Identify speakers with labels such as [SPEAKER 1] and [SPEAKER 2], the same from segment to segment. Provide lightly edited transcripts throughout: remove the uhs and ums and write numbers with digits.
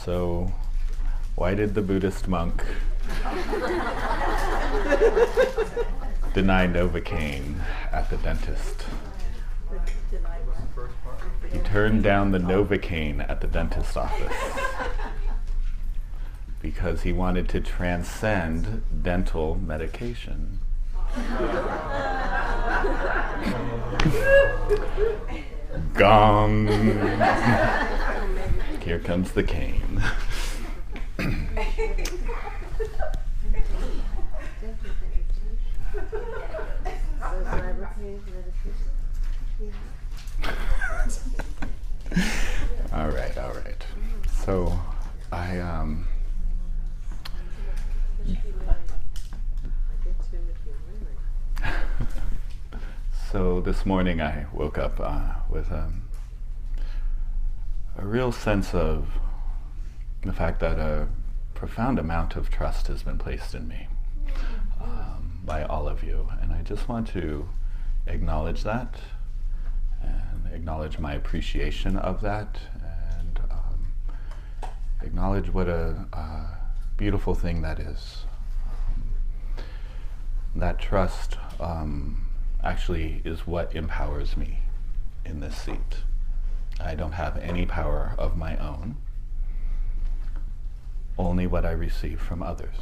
[SPEAKER 1] So, why did the Buddhist monk deny Novocaine at the dentist? He turned down the Novocaine at the dentist's office because he wanted to transcend dental medication. Gong! Here comes the cane. All right. So So this morning I woke up with a real sense of the fact that a profound amount of trust has been placed in me by all of you, and I just want to acknowledge that and acknowledge my appreciation of that, and acknowledge what a beautiful thing that is. That trust actually is what empowers me in this seat. I don't have any power of my own, only what I receive from others.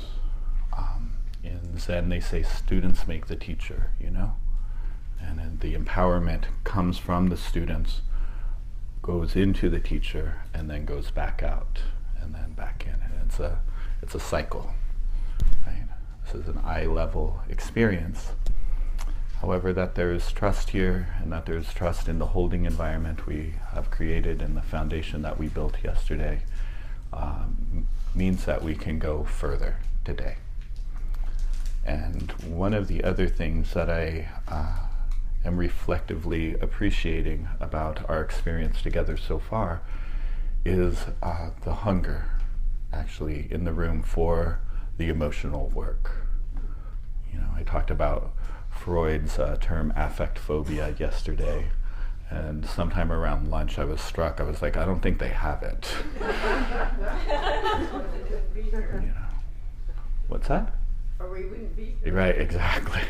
[SPEAKER 1] In Zen they say students make the teacher, you know? And the empowerment comes from the students, goes into the teacher, and then goes back out, and then back in. And it's a cycle, right? This is an eye-level experience. However, that there is trust here, and that there is trust in the holding environment we have created and the foundation that we built yesterday, means that we can go further today. And one of the other things that I am reflectively appreciating about our experience together so far is the hunger, actually, in the room for the emotional work. You know, I talked about Freud's term affect phobia yesterday, and sometime around lunch I was struck. I was like, I don't think they have it. You know. What's that?
[SPEAKER 2] Or we wouldn't be here.
[SPEAKER 1] Right, exactly.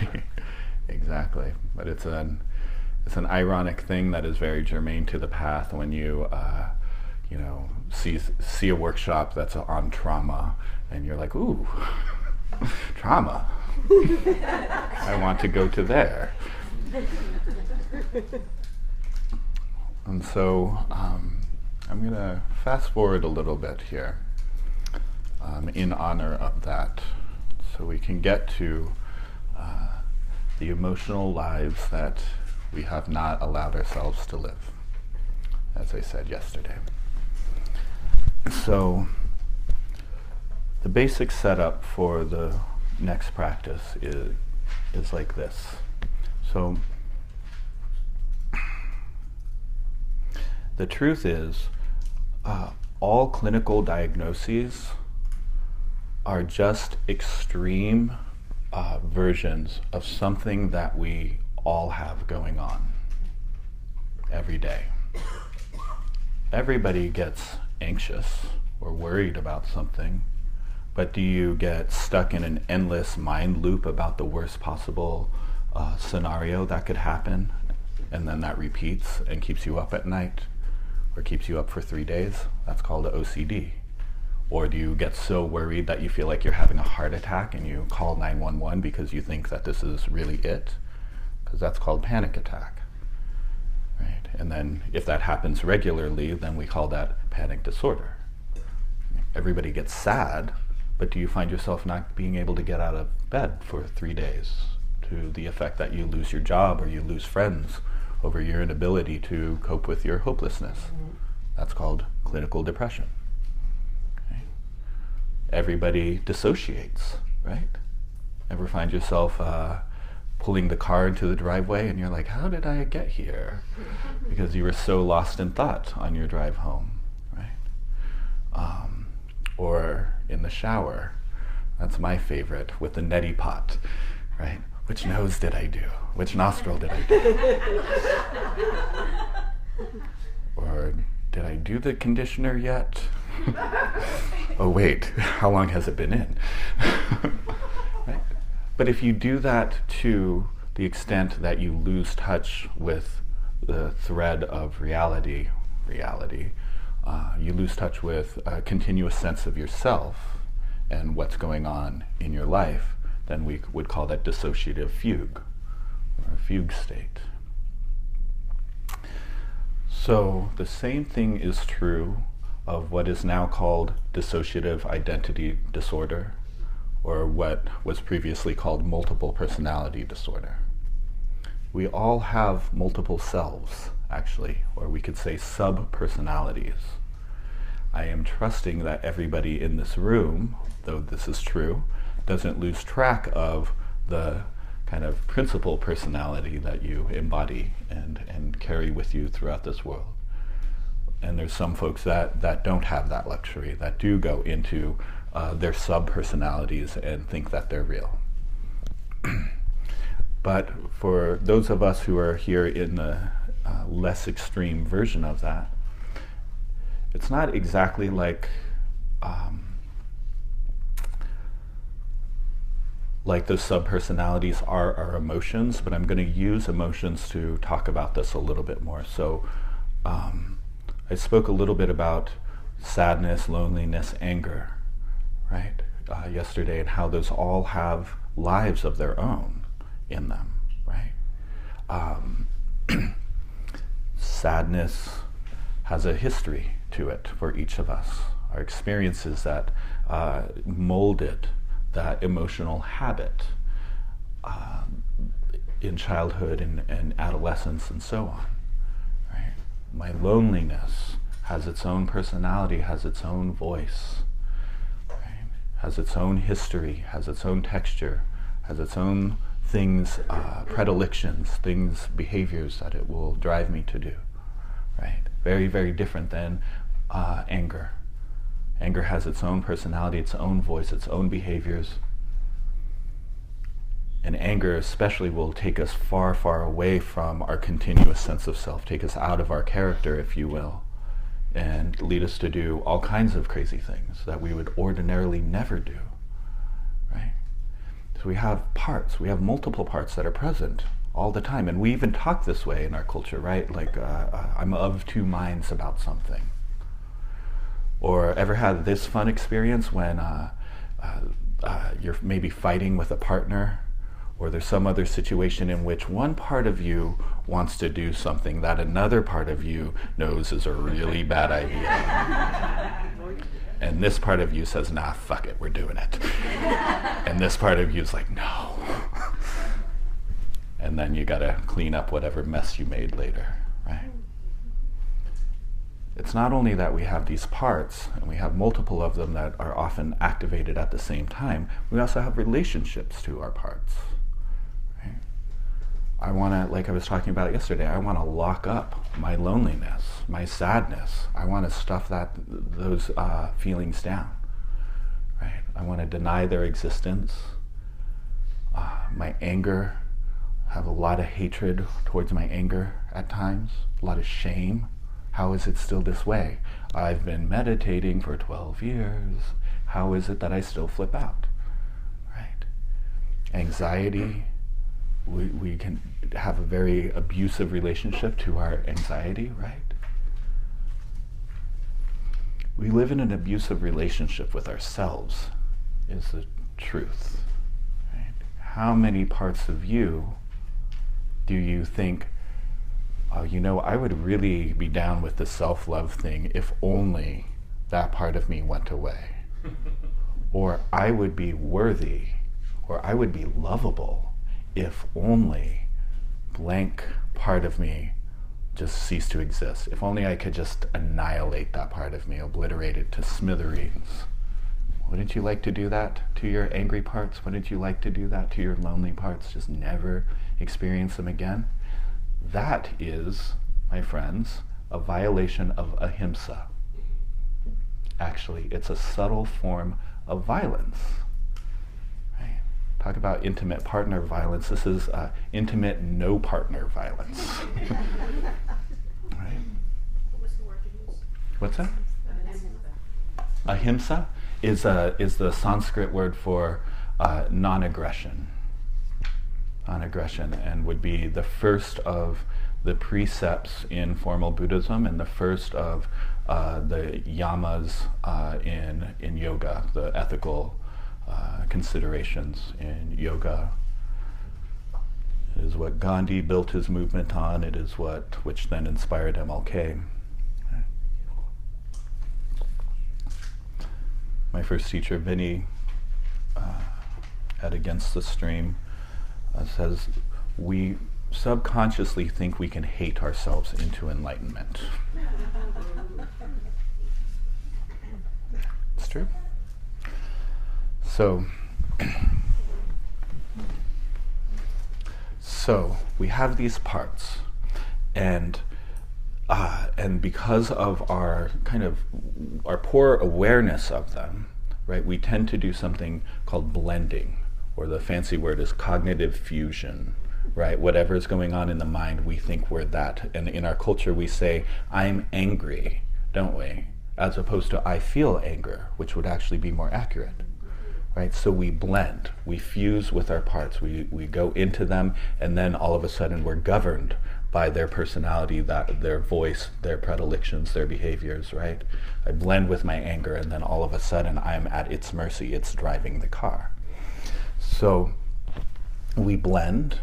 [SPEAKER 1] Exactly. But it's an ironic thing that is very germane to the path when you see a workshop that's on trauma, and you're like, ooh, trauma. I want to go to there. And so I'm going to fast forward a little bit here in honor of that, so we can get to the emotional lives that we have not allowed ourselves to live, as I said yesterday. So the basic setup for the next practice is like this. So the truth is, all clinical diagnoses are just extreme versions of something that we all have going on every day. Everybody gets anxious or worried about something, but do you get stuck in an endless mind loop about the worst possible scenario that could happen, and then that repeats and keeps you up at night, or keeps you up for 3 days? That's called OCD. Or do you get so worried that you feel like you're having a heart attack and you call 911 because you think that this is really it? Because that's called panic attack, right? And then if that happens regularly, then we call that panic disorder. Everybody gets sad, but do you find yourself not being able to get out of bed for 3 days, to the effect that you lose your job or you lose friends over your inability to cope with your hopelessness? That's called clinical depression. Everybody dissociates, right? Ever find yourself pulling the car into the driveway and you're like, how did I get here? Because you were so lost in thought on your drive home, right? Or in the shower. That's my favorite, with the neti pot, right? Which nose did I do? Which nostril did I do? Or did I do the conditioner yet? Oh wait, how long has it been in? Right? But if you do that to the extent that you lose touch with the thread of reality, you lose touch with a continuous sense of yourself and what's going on in your life, then we would call that dissociative fugue, or a fugue state. So the same thing is true of what is now called dissociative identity disorder, or what was previously called multiple personality disorder. We all have multiple selves, actually, or we could say sub-personalities. I am trusting that everybody in this room, though this is true, doesn't lose track of the kind of principal personality that you embody and carry with you throughout this world. And there's some folks that don't have that luxury, that do go into their sub-personalities and think that they're real. But for those of us who are here in the less extreme version of that, it's not exactly like those sub-personalities are our emotions, but I'm going to use emotions to talk about this a little bit more. So I spoke a little bit about sadness, loneliness, anger, right, yesterday, and how those all have lives of their own in them, right? Sadness has a history to it for each of us. Our experiences that molded that emotional habit in childhood and adolescence and so on, right? My loneliness has its own personality, has its own voice, right? Has its own history, has its own texture, has its own things, predilections, things, behaviors that it will drive me to do, right? Very, very different than anger. Anger has its own personality, its own voice, its own behaviors. And anger especially will take us far, far away from our continuous sense of self, take us out of our character, if you will, and lead us to do all kinds of crazy things that we would ordinarily never do, right? So we have parts, we have multiple parts that are present all the time. And we even talk this way in our culture, right? Like, I'm of two minds about something. Or ever had this fun experience when you're maybe fighting with a partner, or there's some other situation in which one part of you wants to do something that another part of you knows is a really bad idea. And this part of you says, nah, fuck it, we're doing it. And this part of you is like, no. And then you gotta clean up whatever mess you made later, right? It's not only that we have these parts, and we have multiple of them that are often activated at the same time, we also have relationships to our parts. Right? I want to, like I was talking about yesterday, I want to lock up my loneliness, my sadness. I want to stuff those feelings down. Right? I want to deny their existence. My anger, have a lot of hatred towards my anger at times, a lot of shame. How is it still this way? I've been meditating for 12 years. How is it that I still flip out? Right? Anxiety, we can have a very abusive relationship to our anxiety, right? We live in an abusive relationship with ourselves, is the truth. Right? How many parts of you do you think, I would really be down with the self-love thing if only that part of me went away. Or I would be worthy, or I would be lovable if only blank part of me just ceased to exist. If only I could just annihilate that part of me, obliterate it to smithereens. Wouldn't you like to do that to your angry parts? Wouldn't you like to do that to your lonely parts? Just never experience them again? That is, my friends, a violation of ahimsa. Actually, it's a subtle form of violence. Right? Talk about intimate partner violence. This is intimate no partner violence. Right?
[SPEAKER 2] What was the word you used?
[SPEAKER 1] What's that? Ahimsa is the Sanskrit word for non-aggression. Non-aggression, and would be the first of the precepts in formal Buddhism and the first of the yamas in yoga, the ethical considerations in yoga. It is what Gandhi built his movement on. It is which then inspired MLK. My first teacher, Vinny, at Against the Stream, says, we subconsciously think we can hate ourselves into enlightenment. It's true. So we have these parts, and because of our poor awareness of them, right, we tend to do something called blending, or the fancy word is cognitive fusion, right? Whatever's going on in the mind, we think we're that. And in our culture, we say, I'm angry, don't we? As opposed to, I feel anger, which would actually be more accurate, right? So we blend, we fuse with our parts, we go into them, and then all of a sudden we're governed by their personality, their voice, their predilections, their behaviors, right? I blend with my anger, and then all of a sudden I'm at its mercy, it's driving the car. So we blend,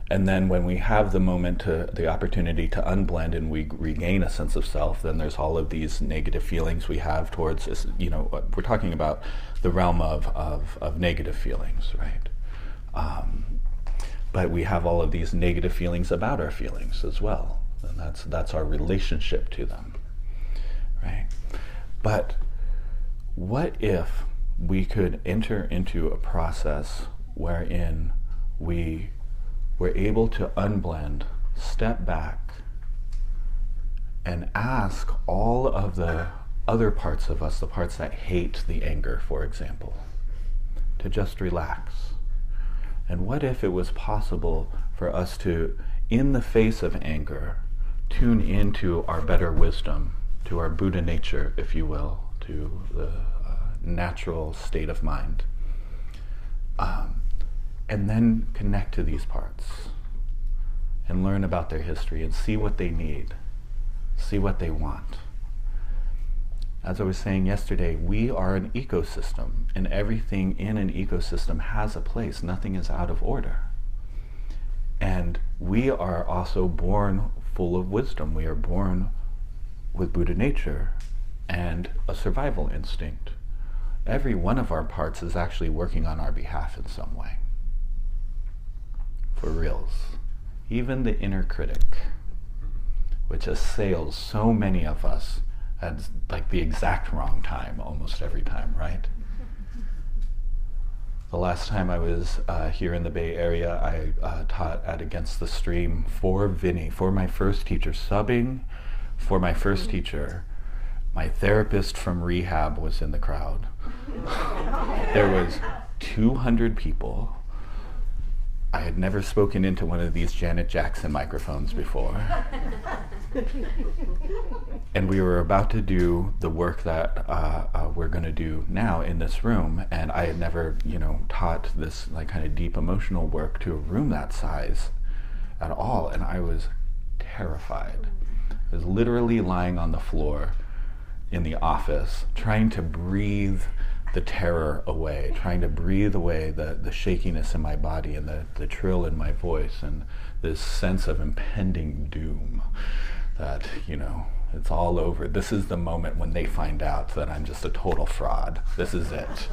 [SPEAKER 1] and then when we have the opportunity to unblend and we regain a sense of self, then there's all of these negative feelings we have towards, we're talking about the realm of negative feelings, right? But we have all of these negative feelings about our feelings as well, and that's our relationship to them, right? But what if we could enter into a process wherein we were able to unblend, step back, and ask all of the other parts of us, the parts that hate the anger, for example, to just relax. And what if it was possible for us to, in the face of anger, tune into our better wisdom, to our Buddha nature, if you will, to the natural state of mind, and then connect to these parts and learn about their history and see what they need, see what they want. As I was saying yesterday, we are an ecosystem, and everything in an ecosystem has a place. Nothing is out of order. And we are also born full of wisdom. We are born with Buddha nature and a survival instinct. Every one of our parts is actually working on our behalf in some way. For reals. Even the inner critic, which assails so many of us at like the exact wrong time almost every time, right? The last time I was here in the Bay Area, I taught at Against the Stream for Vinny, for my first teacher, subbing for my first teacher. My therapist from rehab was in the crowd. There was 200 people. I had never spoken into one of these Janet Jackson microphones before. And we were about to do the work that we're going to do now in this room, and I had never, taught this like kind of deep emotional work to a room that size at all, and I was terrified. I was literally lying on the floor in the office, trying to breathe the terror away, trying to breathe away the shakiness in my body and the trill in my voice and this sense of impending doom that, it's all over. This is the moment when they find out that I'm just a total fraud. This is it.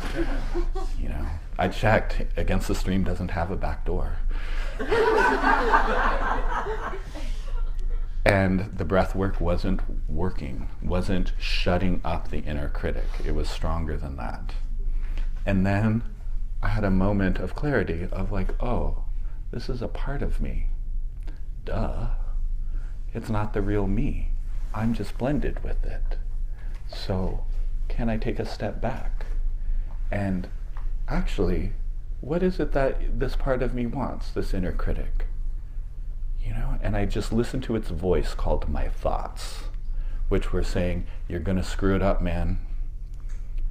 [SPEAKER 1] I checked. Against the Stream doesn't have a back door. And the breath work wasn't working, wasn't shutting up the inner critic. It was stronger than that. And then I had a moment of clarity of like, oh, this is a part of me. Duh. It's not the real me. I'm just blended with it. So can I take a step back? And actually, what is it that this part of me wants, this inner critic? And I just listened to its voice called my thoughts, which were saying, you're going to screw it up, man.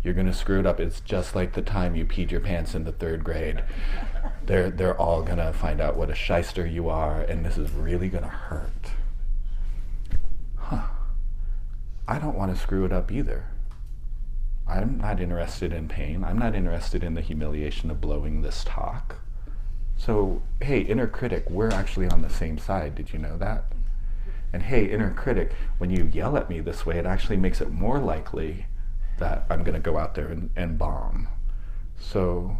[SPEAKER 1] You're going to screw it up. It's just like the time you peed your pants in the 3rd grade. They're all going to find out what a shyster you are, and this is really going to hurt. I don't want to screw it up either. I'm not interested in pain. I'm not interested in the humiliation of blowing this talk. So, hey, inner critic, we're actually on the same side. Did you know that? And hey, inner critic, when you yell at me this way, it actually makes it more likely that I'm going to go out there and bomb. So,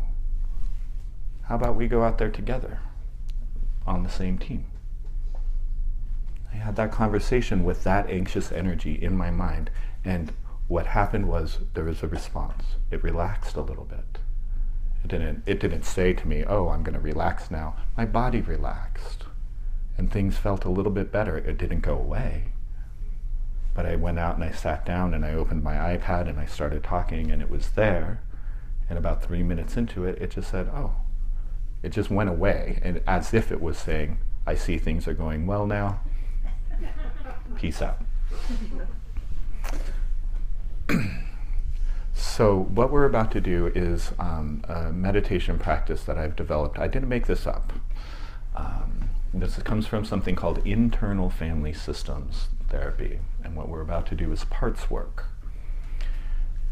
[SPEAKER 1] how about we go out there together on the same team? I had that conversation with that anxious energy in my mind, and what happened was there was a response. It relaxed a little bit. It didn't say to me, oh, I'm going to relax now. My body relaxed, and things felt a little bit better. It didn't go away. But I went out and I sat down and I opened my iPad and I started talking, and it was there. And about 3 minutes into it, it just said, oh. It just went away, and as if it was saying, I see things are going well now. Peace out. So what we're about to do is a meditation practice that I've developed. I didn't make this up. This comes from something called internal family systems therapy. And what we're about to do is parts work.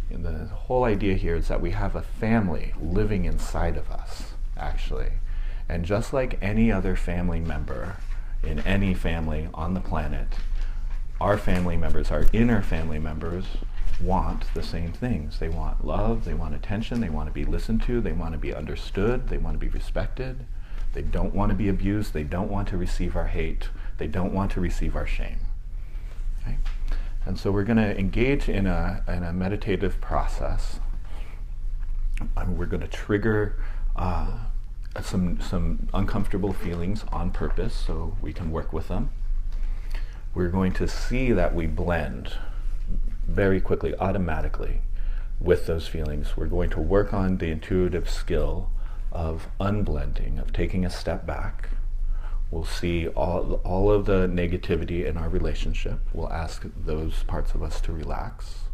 [SPEAKER 1] And the whole idea here is that we have a family living inside of us, actually. And just like any other family member in any family on the planet, our family members, our inner family members, want the same things. They want love, they want attention, they want to be listened to, they want to be understood, they want to be respected, they don't want to be abused, they don't want to receive our hate, they don't want to receive our shame. Okay? And so we're going to engage in a meditative process. We're going to trigger some uncomfortable feelings on purpose so we can work with them. We're going to see that we blend very quickly, automatically, with those feelings. We're going to work on the intuitive skill of unblending, of taking a step back. We'll see all of the negativity in our relationship. We'll ask those parts of us to relax.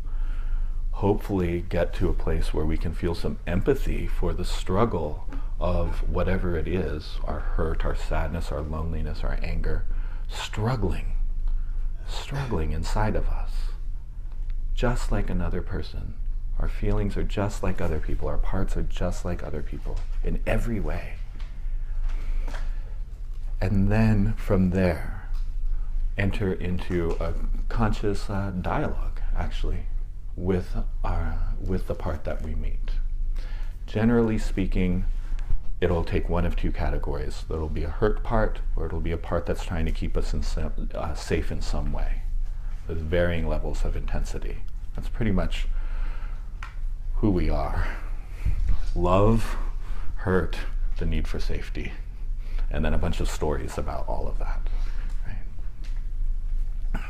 [SPEAKER 1] Hopefully get to a place where we can feel some empathy for the struggle of whatever it is, our hurt, our sadness, our loneliness, our anger, struggling inside of us. Just like another person. Our feelings are just like other people. Our parts are just like other people in every way. And then from there, enter into a conscious dialogue, actually, with the part that we meet. Generally speaking, it'll take one of two categories. There'll be a hurt part, or it'll be a part that's trying to keep us safe in some way, with varying levels of intensity. That's pretty much who we are. Love, hurt, the need for safety, and then a bunch of stories about all of that. Right?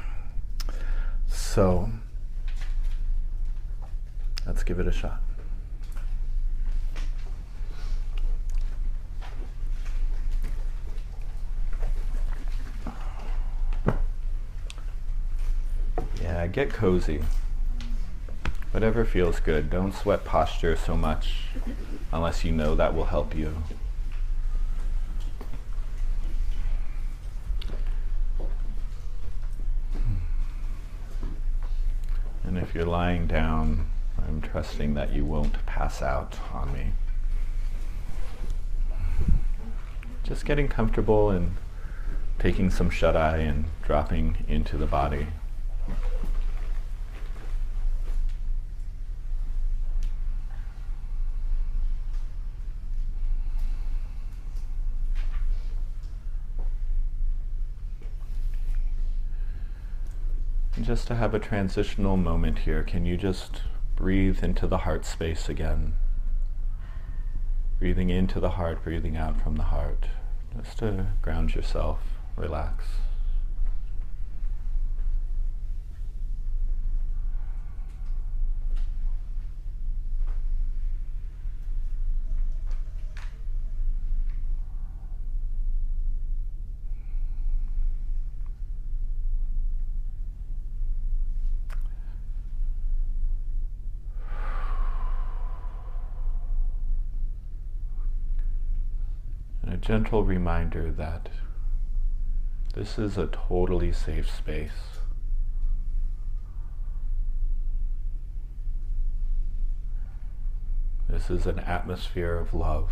[SPEAKER 1] So, let's give it a shot. Yeah, get cozy. Whatever feels good. Don't sweat posture so much unless you know that will help you. And if you're lying down, I'm trusting that you won't pass out on me. Just getting comfortable and taking some shut-eye and dropping into the body. Just to have a transitional moment here, can you just breathe into the heart space again? Breathing into the heart, breathing out from the heart. Just to ground yourself, relax. a gentle reminder that this is a totally safe space. This is an atmosphere of love.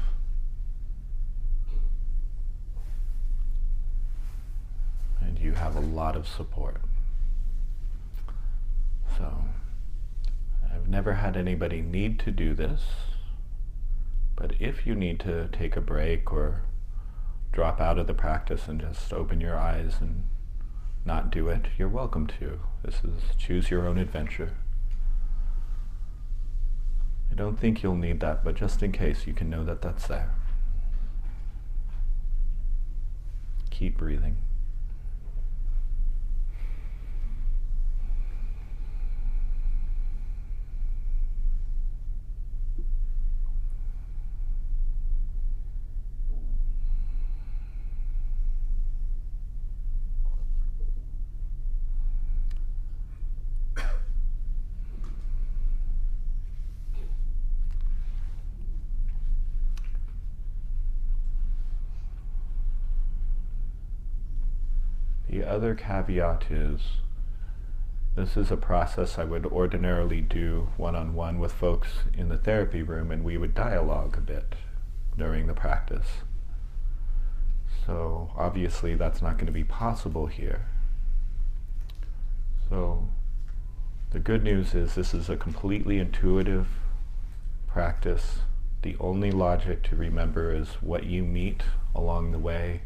[SPEAKER 1] And you have a lot of support. So, I've never had anybody need to do this, but if you need to take a break or drop out of the practice and just open your eyes and not do it, you're welcome to. This is choose your own adventure. I don't think you'll need that, but just in case, you can know that that's there. Keep breathing. The other caveat is, this is a process I would ordinarily do one-on-one with folks in the therapy room, and we would dialogue a bit during the practice. So obviously that's not going to be possible here. So the good news is this is a completely intuitive practice. The only logic to remember is what you meet along the way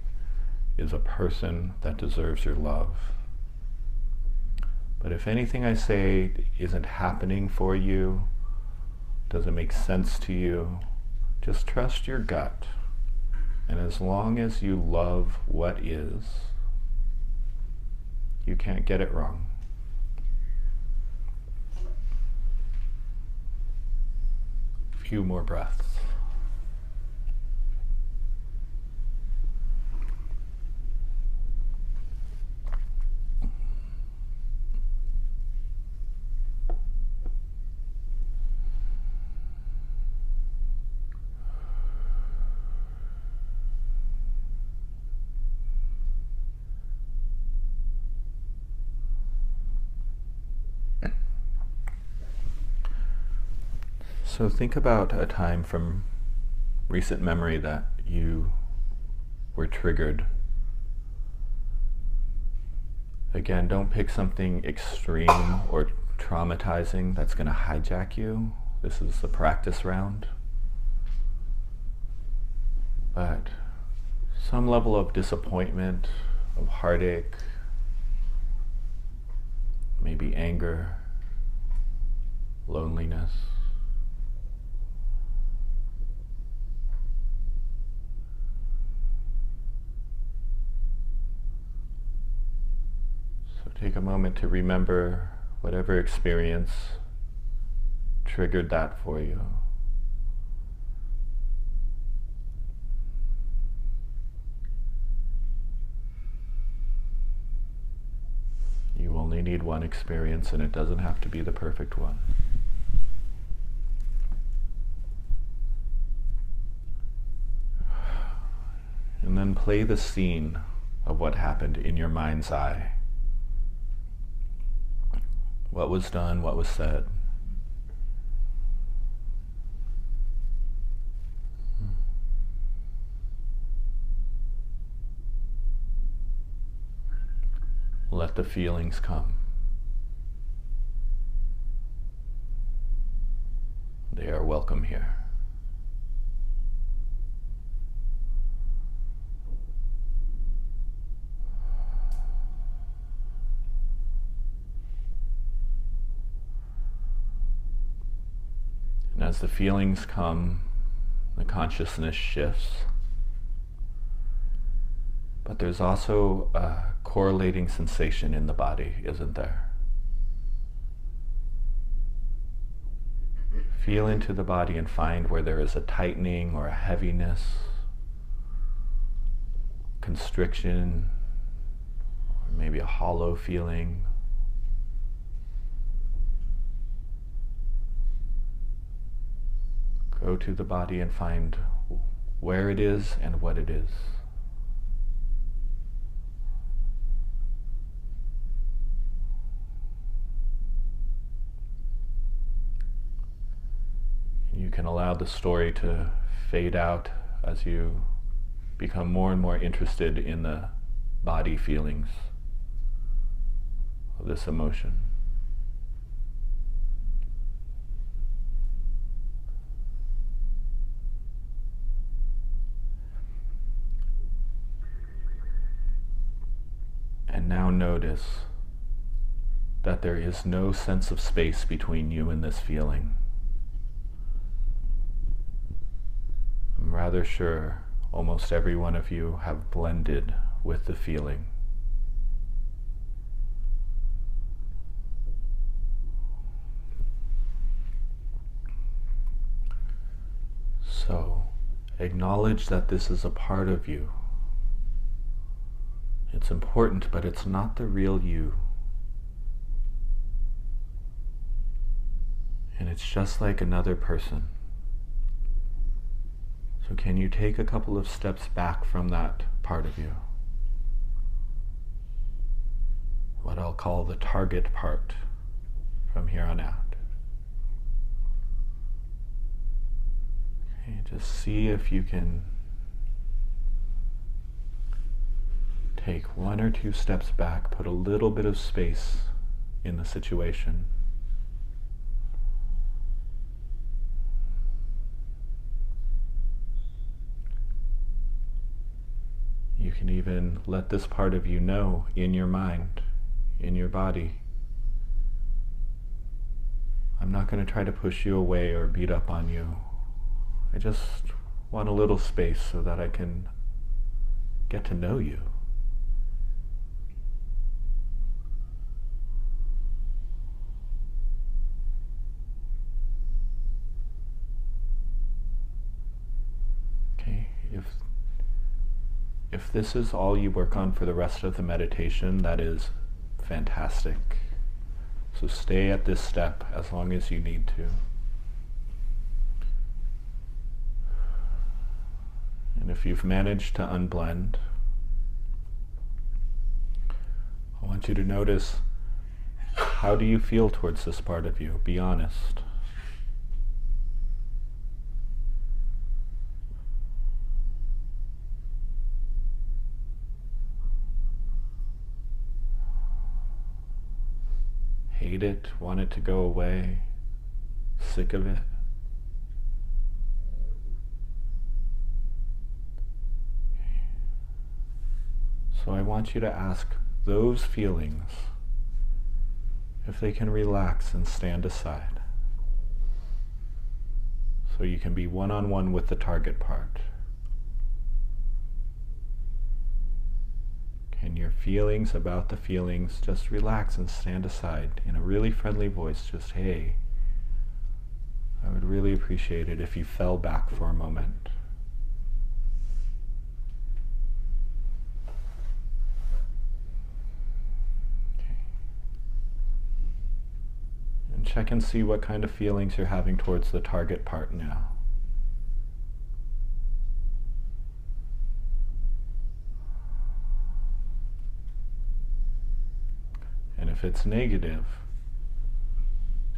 [SPEAKER 1] is a person that deserves your love. But if anything I say isn't happening for you, doesn't make sense to you, just trust your gut. And as long as you love what is, you can't get it wrong. A few more breaths. So think about a time from recent memory that you were triggered. Again, don't pick something extreme or traumatizing that's going to hijack you. This is the practice round. But some level of disappointment, of heartache, maybe anger, loneliness. Take a moment to remember whatever experience triggered that for you. You only need one experience, and it doesn't have to be the perfect one. And then play the scene of what happened in your mind's eye. What was done, what was said. Let the feelings come. They are welcome here. And as the feelings come, the consciousness shifts. But there's also a correlating sensation in the body, isn't there? Feel into the body and find where there is a tightening or a heaviness, constriction, or maybe a hollow feeling. Go to the body and find where it is and what it is. You can allow the story to fade out as you become more and more interested in the body feelings of this emotion. And now notice that there is no sense of space between you and this feeling. I'm rather sure almost every one of you have blended with the feeling. So, acknowledge that this is a part of you. It's important, but it's not the real you. And it's just like another person. So can you take a couple of steps back from that part of you? What I'll call the target part from here on out. Okay, just see if you can take 1 or 2 steps back, put a little bit of space in the situation. You can even let this part of you know in your mind, in your body, I'm not going to try to push you away or beat up on you. I just want a little space so that I can get to know you. Okay, if this is all you work on for the rest of the meditation, that is fantastic. So stay at this step as long as you need to. And if you've managed to unblend, I want you to notice, how do you feel towards this part of you? Be honest. Hate it, want it to go away, sick of it. So I want you to ask those feelings if they can relax and stand aside, so you can be one-on-one with the target part. And your feelings about the feelings, just relax and stand aside in a really friendly voice. Just, hey, I would really appreciate it if you fell back for a moment. Okay. And check and see what kind of feelings you're having towards the target part now. And if it's negative,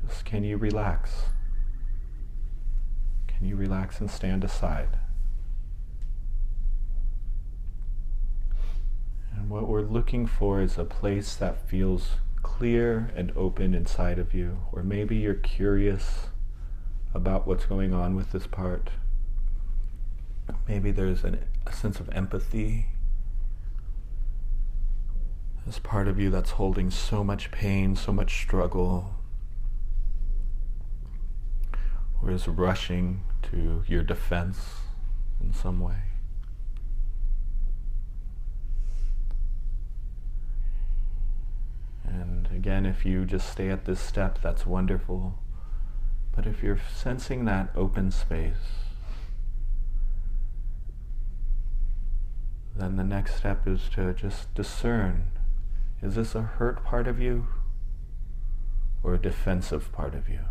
[SPEAKER 1] just can you relax? Can you relax and stand aside? And what we're looking for is a place that feels clear and open inside of you, or maybe you're curious about what's going on with this part. Maybe there's a sense of empathy. This part of you that's holding so much pain, so much struggle, or is rushing to your defense in some way. And again, if you just stay at this step, that's wonderful. But if you're sensing that open space, then the next step is to just discern, is this a hurt part of you or a defensive part of you?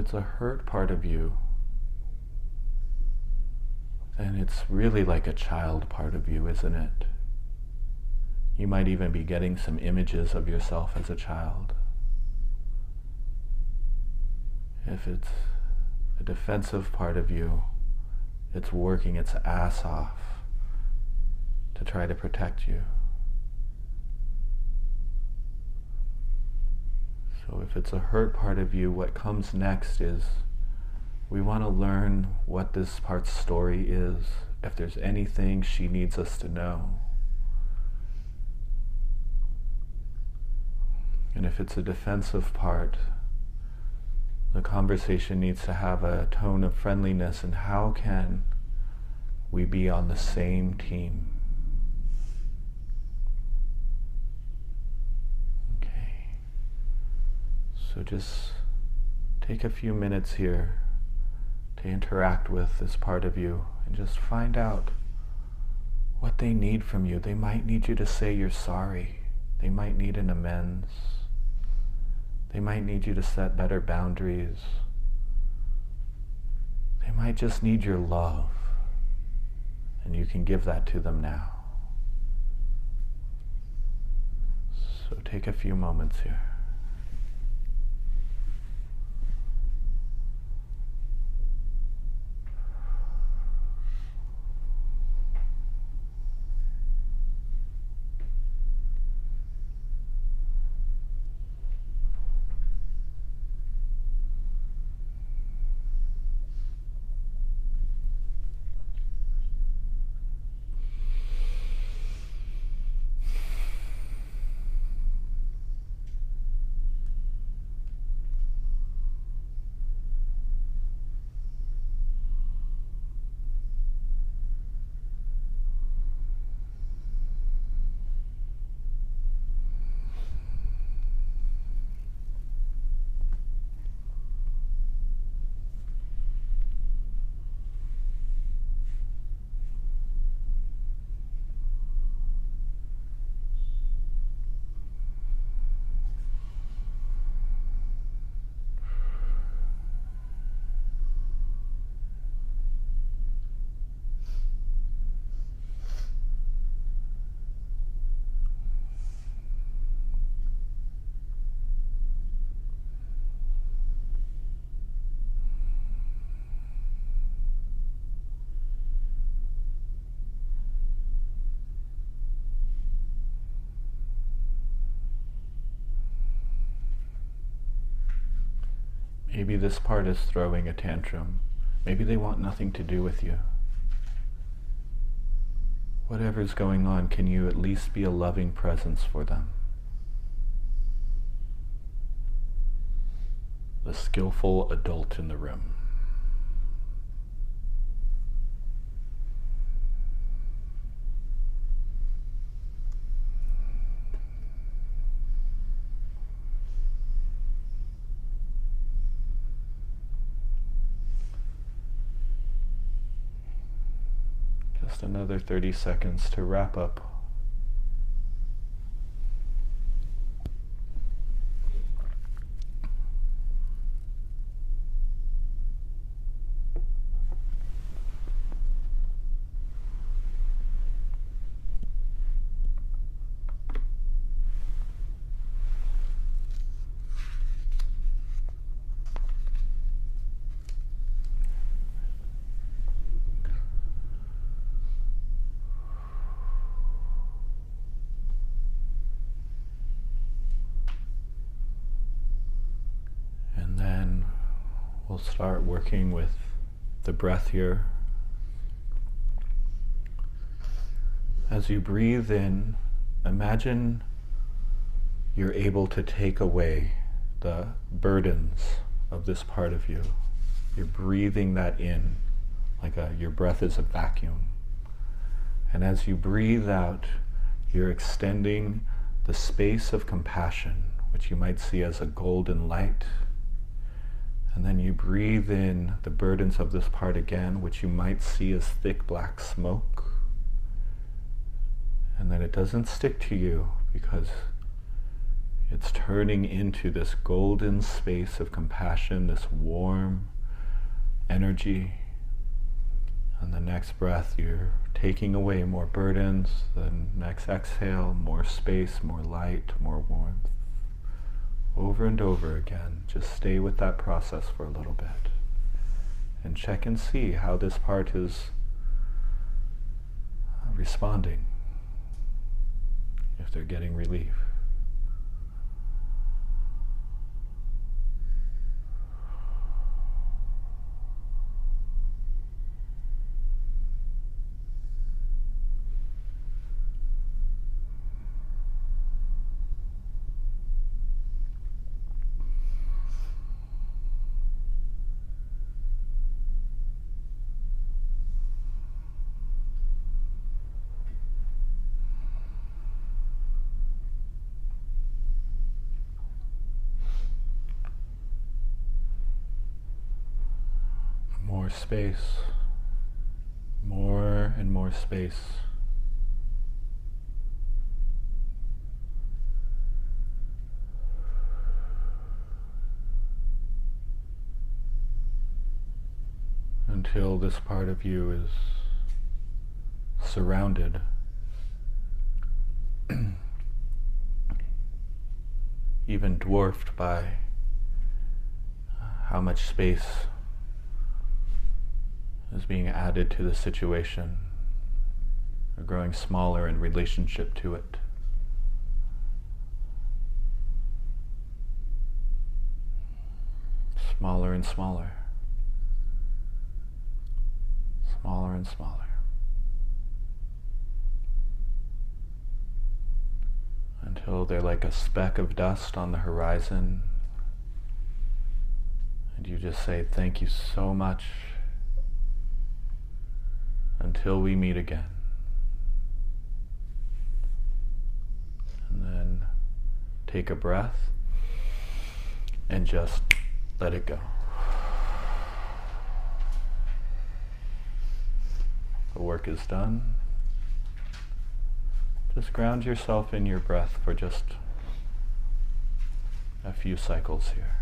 [SPEAKER 1] it's a hurt part of you, then it's really like a child part of you, isn't it? You might even be getting some images of yourself as a child. If it's a defensive part of you, it's working its ass off to try to protect you. So if it's a hurt part of you, what comes next is we want to learn what this part's story is, if there's anything she needs us to know. And if it's a defensive part, the conversation needs to have a tone of friendliness, and how can we be on the same team? Okay. So just take a few minutes here to interact with this part of you and just find out what they need from you. They might need you to say you're sorry. They might need an amends. They might need you to set better boundaries. They might just need your love, and you can give that to them now. So take a few moments here. Maybe this part is throwing a tantrum. Maybe they want nothing to do with you. Whatever's going on, can you at least be a loving presence for them? The skillful adult in the room. Just another 30 seconds to wrap up. We'll start working with the breath here. As you breathe in, imagine you're able to take away the burdens of this part of you. You're breathing that in like your breath is a vacuum. And as you breathe out, you're extending the space of compassion, which you might see as a golden light. And then you breathe in the burdens of this part again, which you might see as thick black smoke. And then it doesn't stick to you because It's turning into this golden space of compassion, this warm energy. On the next breath, you're taking away more burdens. The next exhale, more space, more light, more warmth. Over and over again, just stay with that process for a little bit. And check and see how this part is responding, if they're getting relief. More space, more and more space. Until this part of you is surrounded, even dwarfed by how much space is being added to the situation, or growing smaller in relationship to it. Smaller and smaller. Smaller and smaller. Until they're like a speck of dust on the horizon, and you just say, thank you so much. Until we meet again. And then take a breath and just let it go. The work is done. Just ground yourself in your breath for just a few cycles here.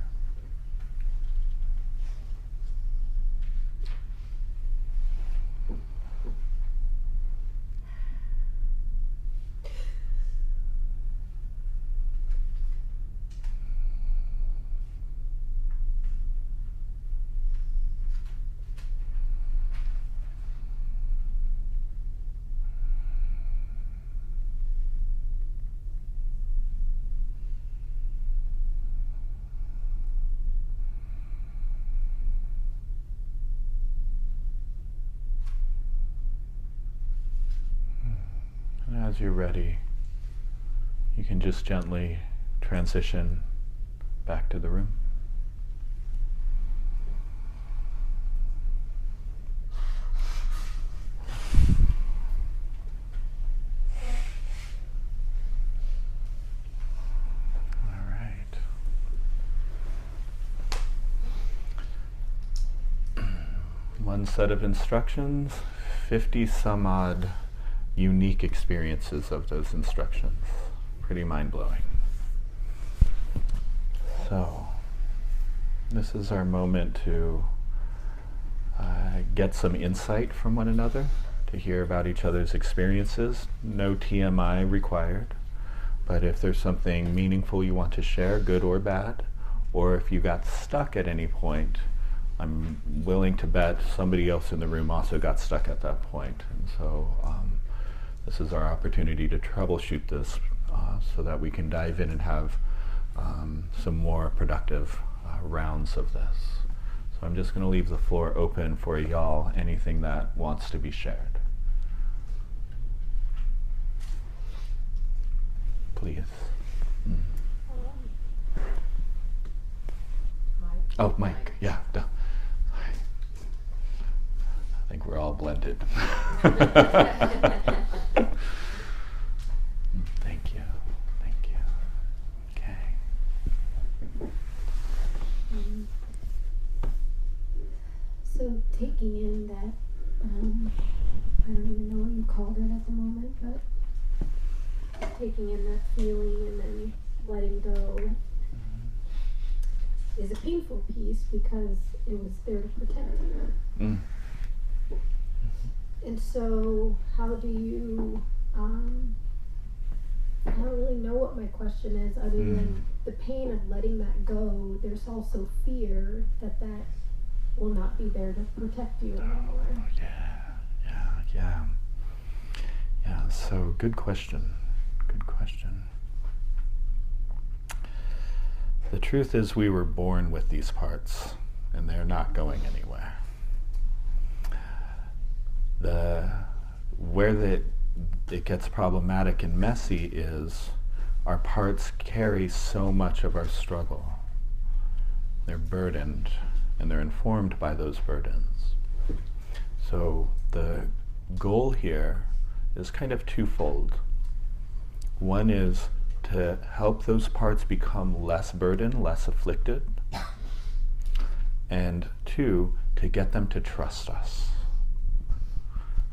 [SPEAKER 1] As you're ready, you can just gently transition back to the room. All right. One set of instructions, 50 some odd unique experiences of those instructions. Pretty mind-blowing. So, this is our moment to get some insight from one another, to hear about each other's experiences. No TMI required, but if there's something meaningful you want to share, good or bad, or if you got stuck at any point, I'm willing to bet somebody else in the room also got stuck at that point. And so this is our opportunity to troubleshoot this so that we can dive in and have some more productive rounds of this. So I'm just going to leave the floor open for y'all, anything that wants to be shared. Please. Oh, Mike, yeah. Duh. I think we're all blended. Thank you. Thank you. Okay.
[SPEAKER 3] So taking in that, I don't even know what you called it at the moment, but taking in that feeling and then letting go is a painful piece because it was there to protect you.
[SPEAKER 1] Mm.
[SPEAKER 3] And so how do you, I don't really know what my question is other than the pain of letting that go. There's also fear that will not be there to protect you anymore.
[SPEAKER 1] Yeah, so good question. The truth is we were born with these parts, and they're not going anywhere. Where it gets problematic and messy is our parts carry so much of our struggle. They're burdened, and they're informed by those burdens. So the goal here is kind of twofold. One is to help those parts become less burdened, less afflicted. And two, to get them to trust us.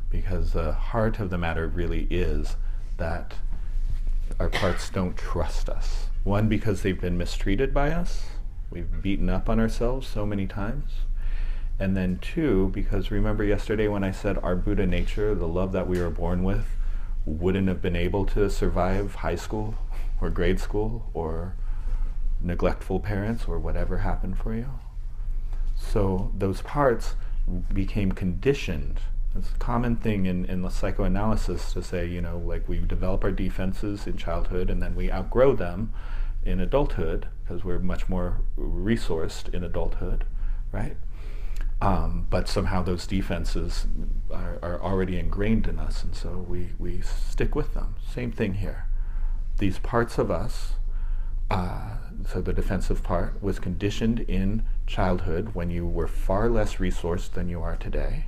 [SPEAKER 1] Because the heart of the matter really is that our parts don't trust us. One, because they've been mistreated by us. We've beaten up on ourselves so many times. And then two, because remember yesterday when I said our Buddha nature, the love that we were born with, wouldn't have been able to survive high school or grade school or neglectful parents or whatever happened for you. So those parts became conditioned. It's a common thing in the psychoanalysis to say, like we develop our defenses in childhood and then we outgrow them in adulthood because we're much more resourced in adulthood, right? But somehow those defenses are already ingrained in us, and so we stick with them. Same thing here. These parts of us, so the defensive part was conditioned in childhood when you were far less resourced than you are today.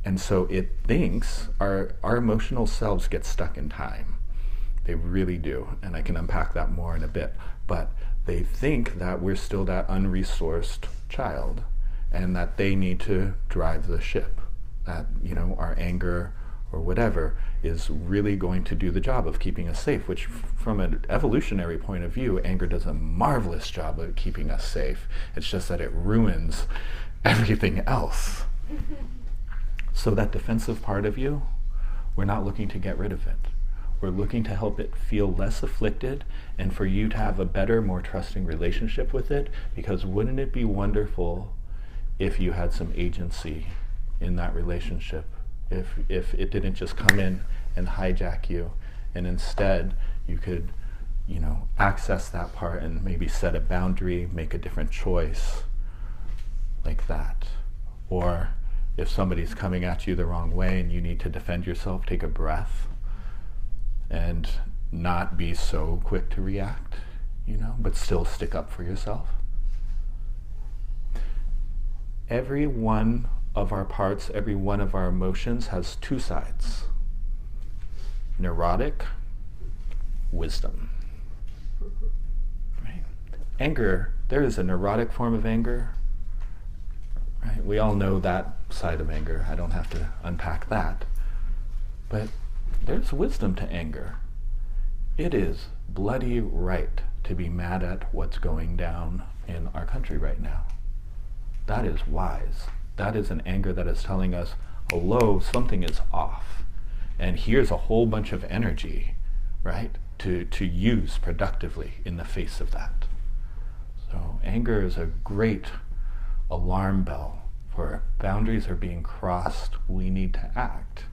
[SPEAKER 1] And so it thinks our emotional selves get stuck in time. They really do, and I can unpack that more in a bit. But they think that we're still that unresourced child, and that they need to drive the ship. That, our anger or whatever is really going to do the job of keeping us safe, which from an evolutionary point of view, anger does a marvelous job of keeping us safe. It's just that it ruins everything else. So that defensive part of you, we're not looking to get rid of it. We're looking to help it feel less afflicted and for you to have a better, more trusting relationship with it, because wouldn't it be wonderful if you had some agency in that relationship, if it didn't just come in and hijack you, and instead you could, access that part and maybe set a boundary, make a different choice, like that. Or if somebody's coming at you the wrong way and you need to defend yourself, take a breath and not be so quick to react, but still stick up for yourself. Every one of our parts, every one of our emotions has two sides. Neurotic, wisdom. Right? Anger, there is a neurotic form of anger. Right? We all know that side of anger. I don't have to unpack that. But there's wisdom to anger. It is bloody right to be mad at what's going down in our country right now. That is wise. That is an anger that is telling us, hello, something is off. And here's a whole bunch of energy, right, to use productively in the face of that. So anger is a great alarm bell for boundaries are being crossed, we need to act.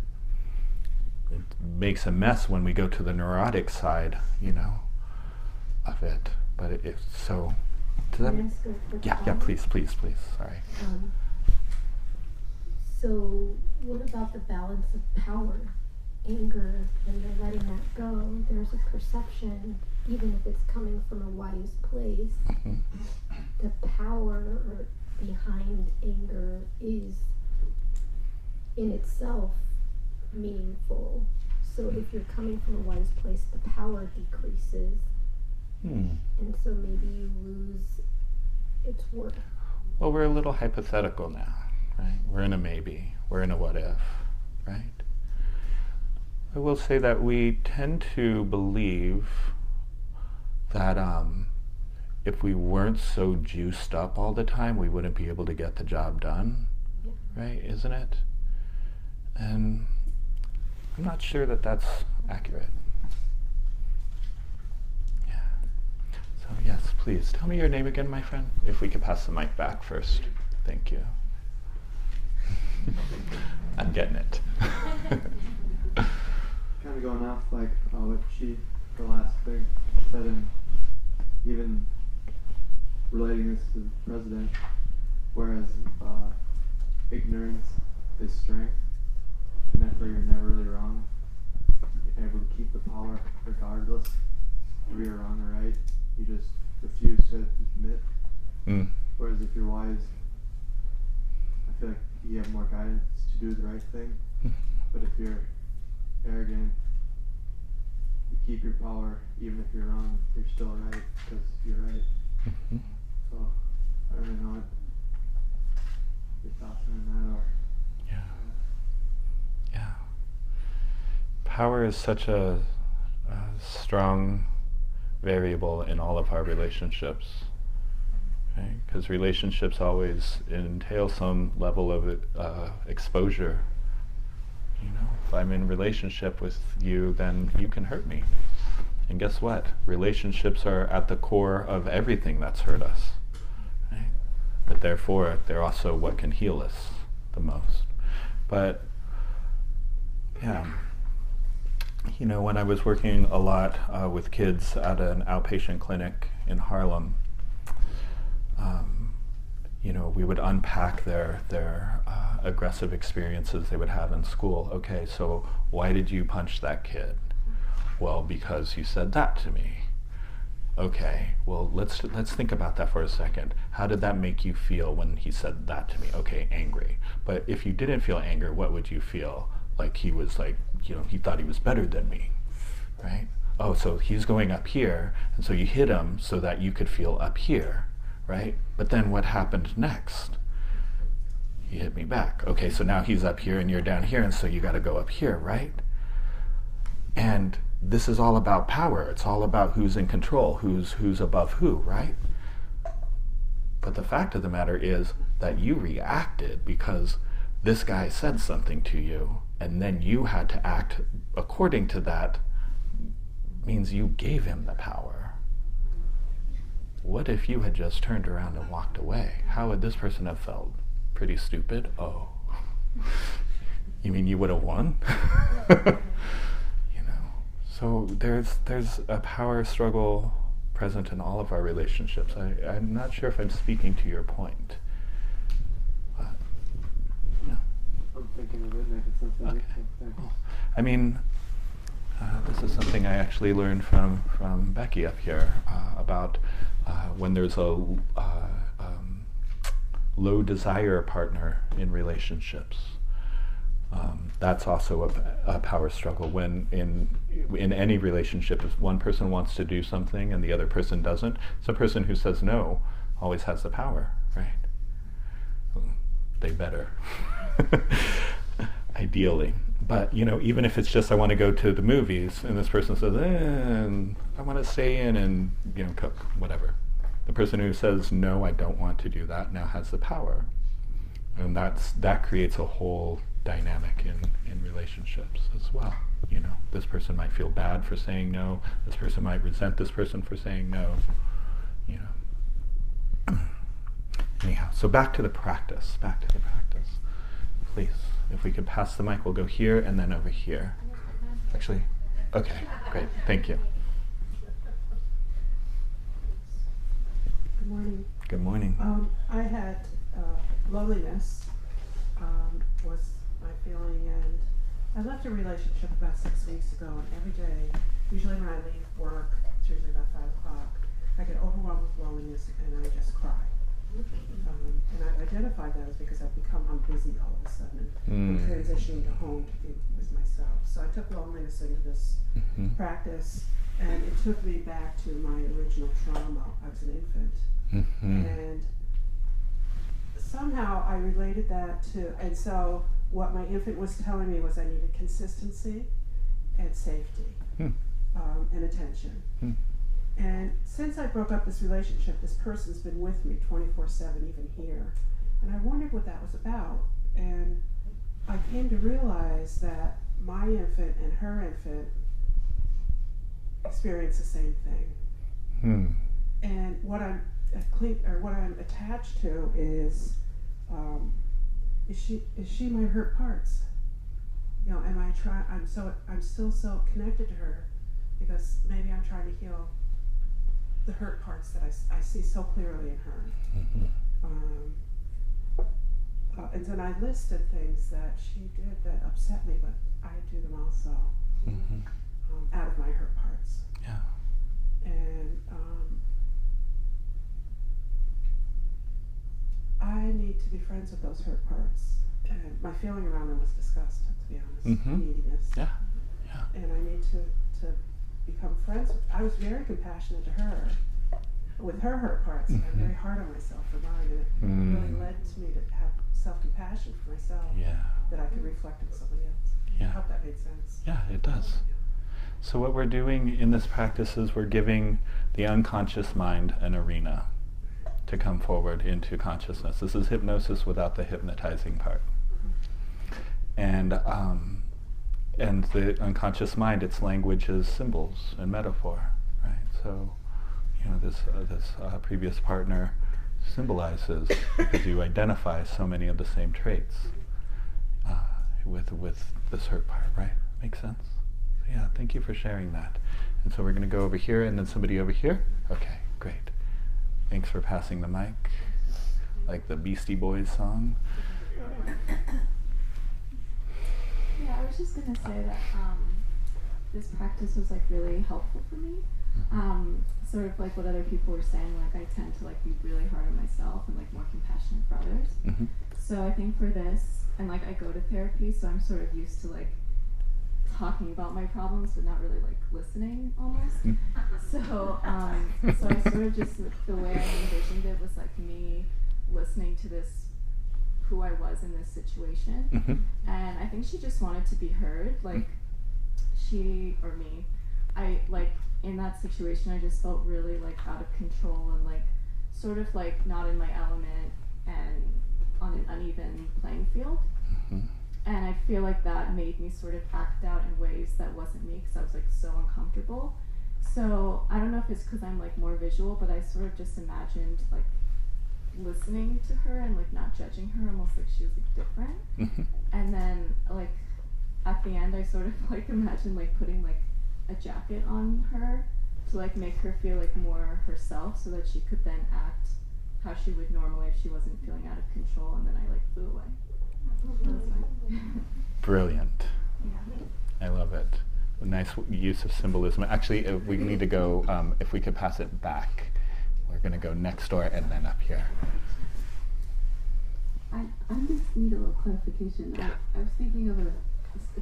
[SPEAKER 1] It makes a mess when we go to the neurotic side, of it. But it's so... Yeah, please, sorry.
[SPEAKER 3] So what about the balance of power? Anger, and you're letting that go, there's a perception, even if it's coming from a wise place, the power behind anger is in itself meaningful. So if you're coming from a wise place, the power decreases. And so maybe you lose its worth.
[SPEAKER 1] Well, we're a little hypothetical now, right? We're in a maybe. We're in a what if, right? I will say that we tend to believe that if we weren't so juiced up all the time, we wouldn't be able to get the job done, right? Isn't it? And I'm not sure that that's accurate. Yeah. So yes, please tell me your name again, my friend. If we could pass the mic back first. Thank you. I'm getting it.
[SPEAKER 4] Kind of going off like what the last thing said, and even relating this to the president, whereas ignorance is strength, and therefore you're never really wrong. You're able to keep the power regardless if you're wrong or right. You just refuse to admit. Whereas if you're wise, I feel like you have more guidance to do the right thing. But if you're arrogant, you keep your power. Even if you're wrong, you're still right because you're right. So I don't really know what your thoughts are on that are.
[SPEAKER 1] Yeah. Power is such a strong variable in all of our relationships, right? Because relationships always entail some level of exposure. You know, if I'm in relationship with you, then you can hurt me. And guess what? Relationships are at the core of everything that's hurt us, right? But therefore, they're also what can heal us the most. But yeah, you know, when I was working a lot with kids at an outpatient clinic in Harlem, you know, we would unpack their aggressive experiences they would have in school. Okay, so why did you punch that kid? Well, because he said that to me. Okay, well, let's think about that for a second. How did that make you feel when he said that to me? Okay, angry. But if you didn't feel anger, what would you feel? Like he was like, you know, he thought he was better than me, right? Oh, so he's going up here, and so you hit him so that you could feel up here, right? But then what happened next? He hit me back. Okay, so now he's up here and you're down here, and so you got to go up here, right? And this is all about power. It's all about who's in control, who's above who, right? But the fact of the matter is that you reacted because this guy said something to you, and then you had to act according to that. Means you gave him the power. What if you had just turned around and walked away? How would this person have felt? Pretty stupid? Oh. You mean you would have won? So there's a power struggle present in all of our relationships. I'm not sure if I'm speaking to your point. But, yeah.
[SPEAKER 4] I'm thinking of it making sense.
[SPEAKER 1] Okay. Cool. I mean, this is something I actually learned from Becky up here about when there's a low desire partner in relationships. That's also a power struggle. When in any relationship, if one person wants to do something and the other person doesn't, the person who says no always has the power, right? They better, ideally. But you know, even if it's just I want to go to the movies, and this person says, I want to stay in and cook, whatever. The person who says no, I don't want to do that, now has the power, and that creates a whole dynamic in relationships as well. This person might feel bad for saying no. This person might resent this person for saying no. Anyhow, so back to the practice. Please, if we could pass the mic, we'll go here and then over here. Actually, okay, great, thank you.
[SPEAKER 5] Good morning.
[SPEAKER 1] Good morning.
[SPEAKER 5] I had loneliness was my feeling, and I left a relationship about 6 weeks ago, and every day, usually when I leave work, it's usually about 5 o'clock, I get overwhelmed with loneliness and I just cry. And I've identified that as because I'm busy all of a sudden, and transitioning to home to be with myself. So I took loneliness into this practice, and it took me back to my original trauma. I was an infant, and somehow I related that to, and so what my infant was telling me was I needed consistency and safety and attention. And since I broke up this relationship, this person's been with me 24/7, even here. And I wondered what that was about. And I came to realize that my infant and her infant experience the same thing. And what I'm attached to is she my hurt parts? You know, I'm still so connected to her because maybe I'm trying to heal the hurt parts that I see so clearly in her. And then I listed things that she did that upset me, but I do them also out of my hurt parts.
[SPEAKER 1] Yeah.
[SPEAKER 5] And I need to be friends with those hurt parts. And my feeling around them was disgust, to be honest, neediness.
[SPEAKER 1] Yeah. Yeah.
[SPEAKER 5] And I need to become friends with. I was very compassionate to her with her hurt parts, and I'm very hard on myself for mine, and it really led to me to have self-compassion for myself that I could reflect on somebody else.
[SPEAKER 1] Yeah.
[SPEAKER 5] I hope that made sense.
[SPEAKER 1] Yeah, it does. So what we're doing in this practice is we're giving the unconscious mind an arena to come forward into consciousness. This is hypnosis without the hypnotizing part. And the unconscious mind, its language is symbols and metaphor, right? So, you know, this previous partner symbolizes, because you identify so many of the same traits with this hurt part, right? Makes sense? So yeah, thank you for sharing that. And so we're going to go over here and then somebody over here. Okay, great. Thanks for passing the mic. Like the Beastie Boys song.
[SPEAKER 6] Yeah, I was just going to say that this practice was like really helpful for me. Sort of like what other people were saying, like I tend to like be really hard on myself and like more compassionate for others. So I think for this, and like I go to therapy, so I'm sort of used to like talking about my problems but not really like listening almost. So I sort of just, the way I envisioned it was like me listening to this, who I was in this situation. And I think she just wanted to be heard, like she or me. I like in that situation I just felt really like out of control and like sort of like not in my element and on an uneven playing field. And I feel like that made me sort of act out in ways that wasn't me because I was like so uncomfortable. So I don't know if it's because I'm like more visual, but I sort of just imagined like listening to her and like not judging her, almost like she was like different. And then like at the end I sort of like imagined like putting like a jacket on her to like make her feel like more herself so that she could then act how she would normally if she wasn't feeling out of control, and then I like flew away. So that's fine.
[SPEAKER 1] Brilliant. I love it. A nice use of symbolism. Actually, we need to go, if we could pass it back. We're going to go next door and then up here.
[SPEAKER 7] I just need a little clarification. I was thinking of a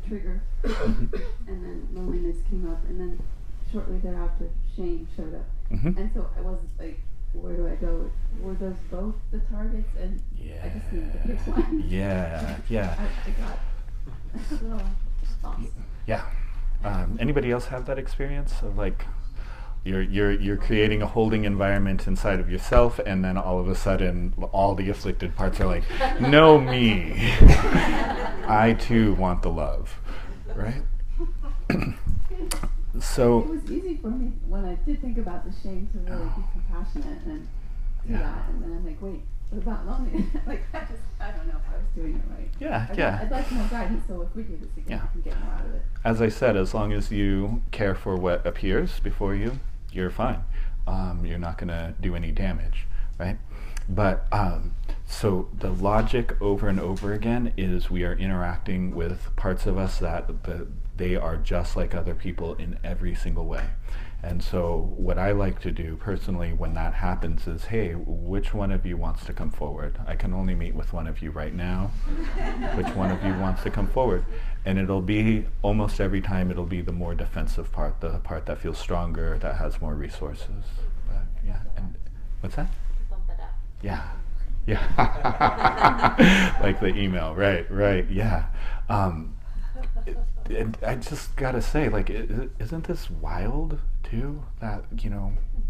[SPEAKER 7] trigger, and then loneliness came up, and then shortly thereafter, shame showed up. And so I was like, where do I go? Were those both the targets? And I just needed to pick one.
[SPEAKER 1] Yeah.
[SPEAKER 7] I got a little lost.
[SPEAKER 1] Yeah. Anybody else have that experience of like you're creating a holding environment inside of yourself, and then all of a sudden all the afflicted parts are like, no, me. I too want the love, right? So
[SPEAKER 7] it was easy for me when I did think about the shame to really be compassionate and do that, and then I'm like, wait, what about loneliness? Like I don't know if I was doing it right. I'd like more guidance, so if we do this again, we can get more out of it.
[SPEAKER 1] As I said, as long as you care for what appears before you, you're fine. You're not going to do any damage, right? But so the logic over and over again is we are interacting with parts of us that they are just like other people in every single way. And so what I like to do personally when that happens is, hey, which one of you wants to come forward? I can only meet with one of you right now. Which one of you wants to come forward? And it'll be, almost every time, it'll be the more defensive part, the part that feels stronger, that has more resources. But yeah, and what's that?
[SPEAKER 2] Bump it up.
[SPEAKER 1] Yeah. Like the email, right, yeah. and I just gotta say, like, isn't this wild too? That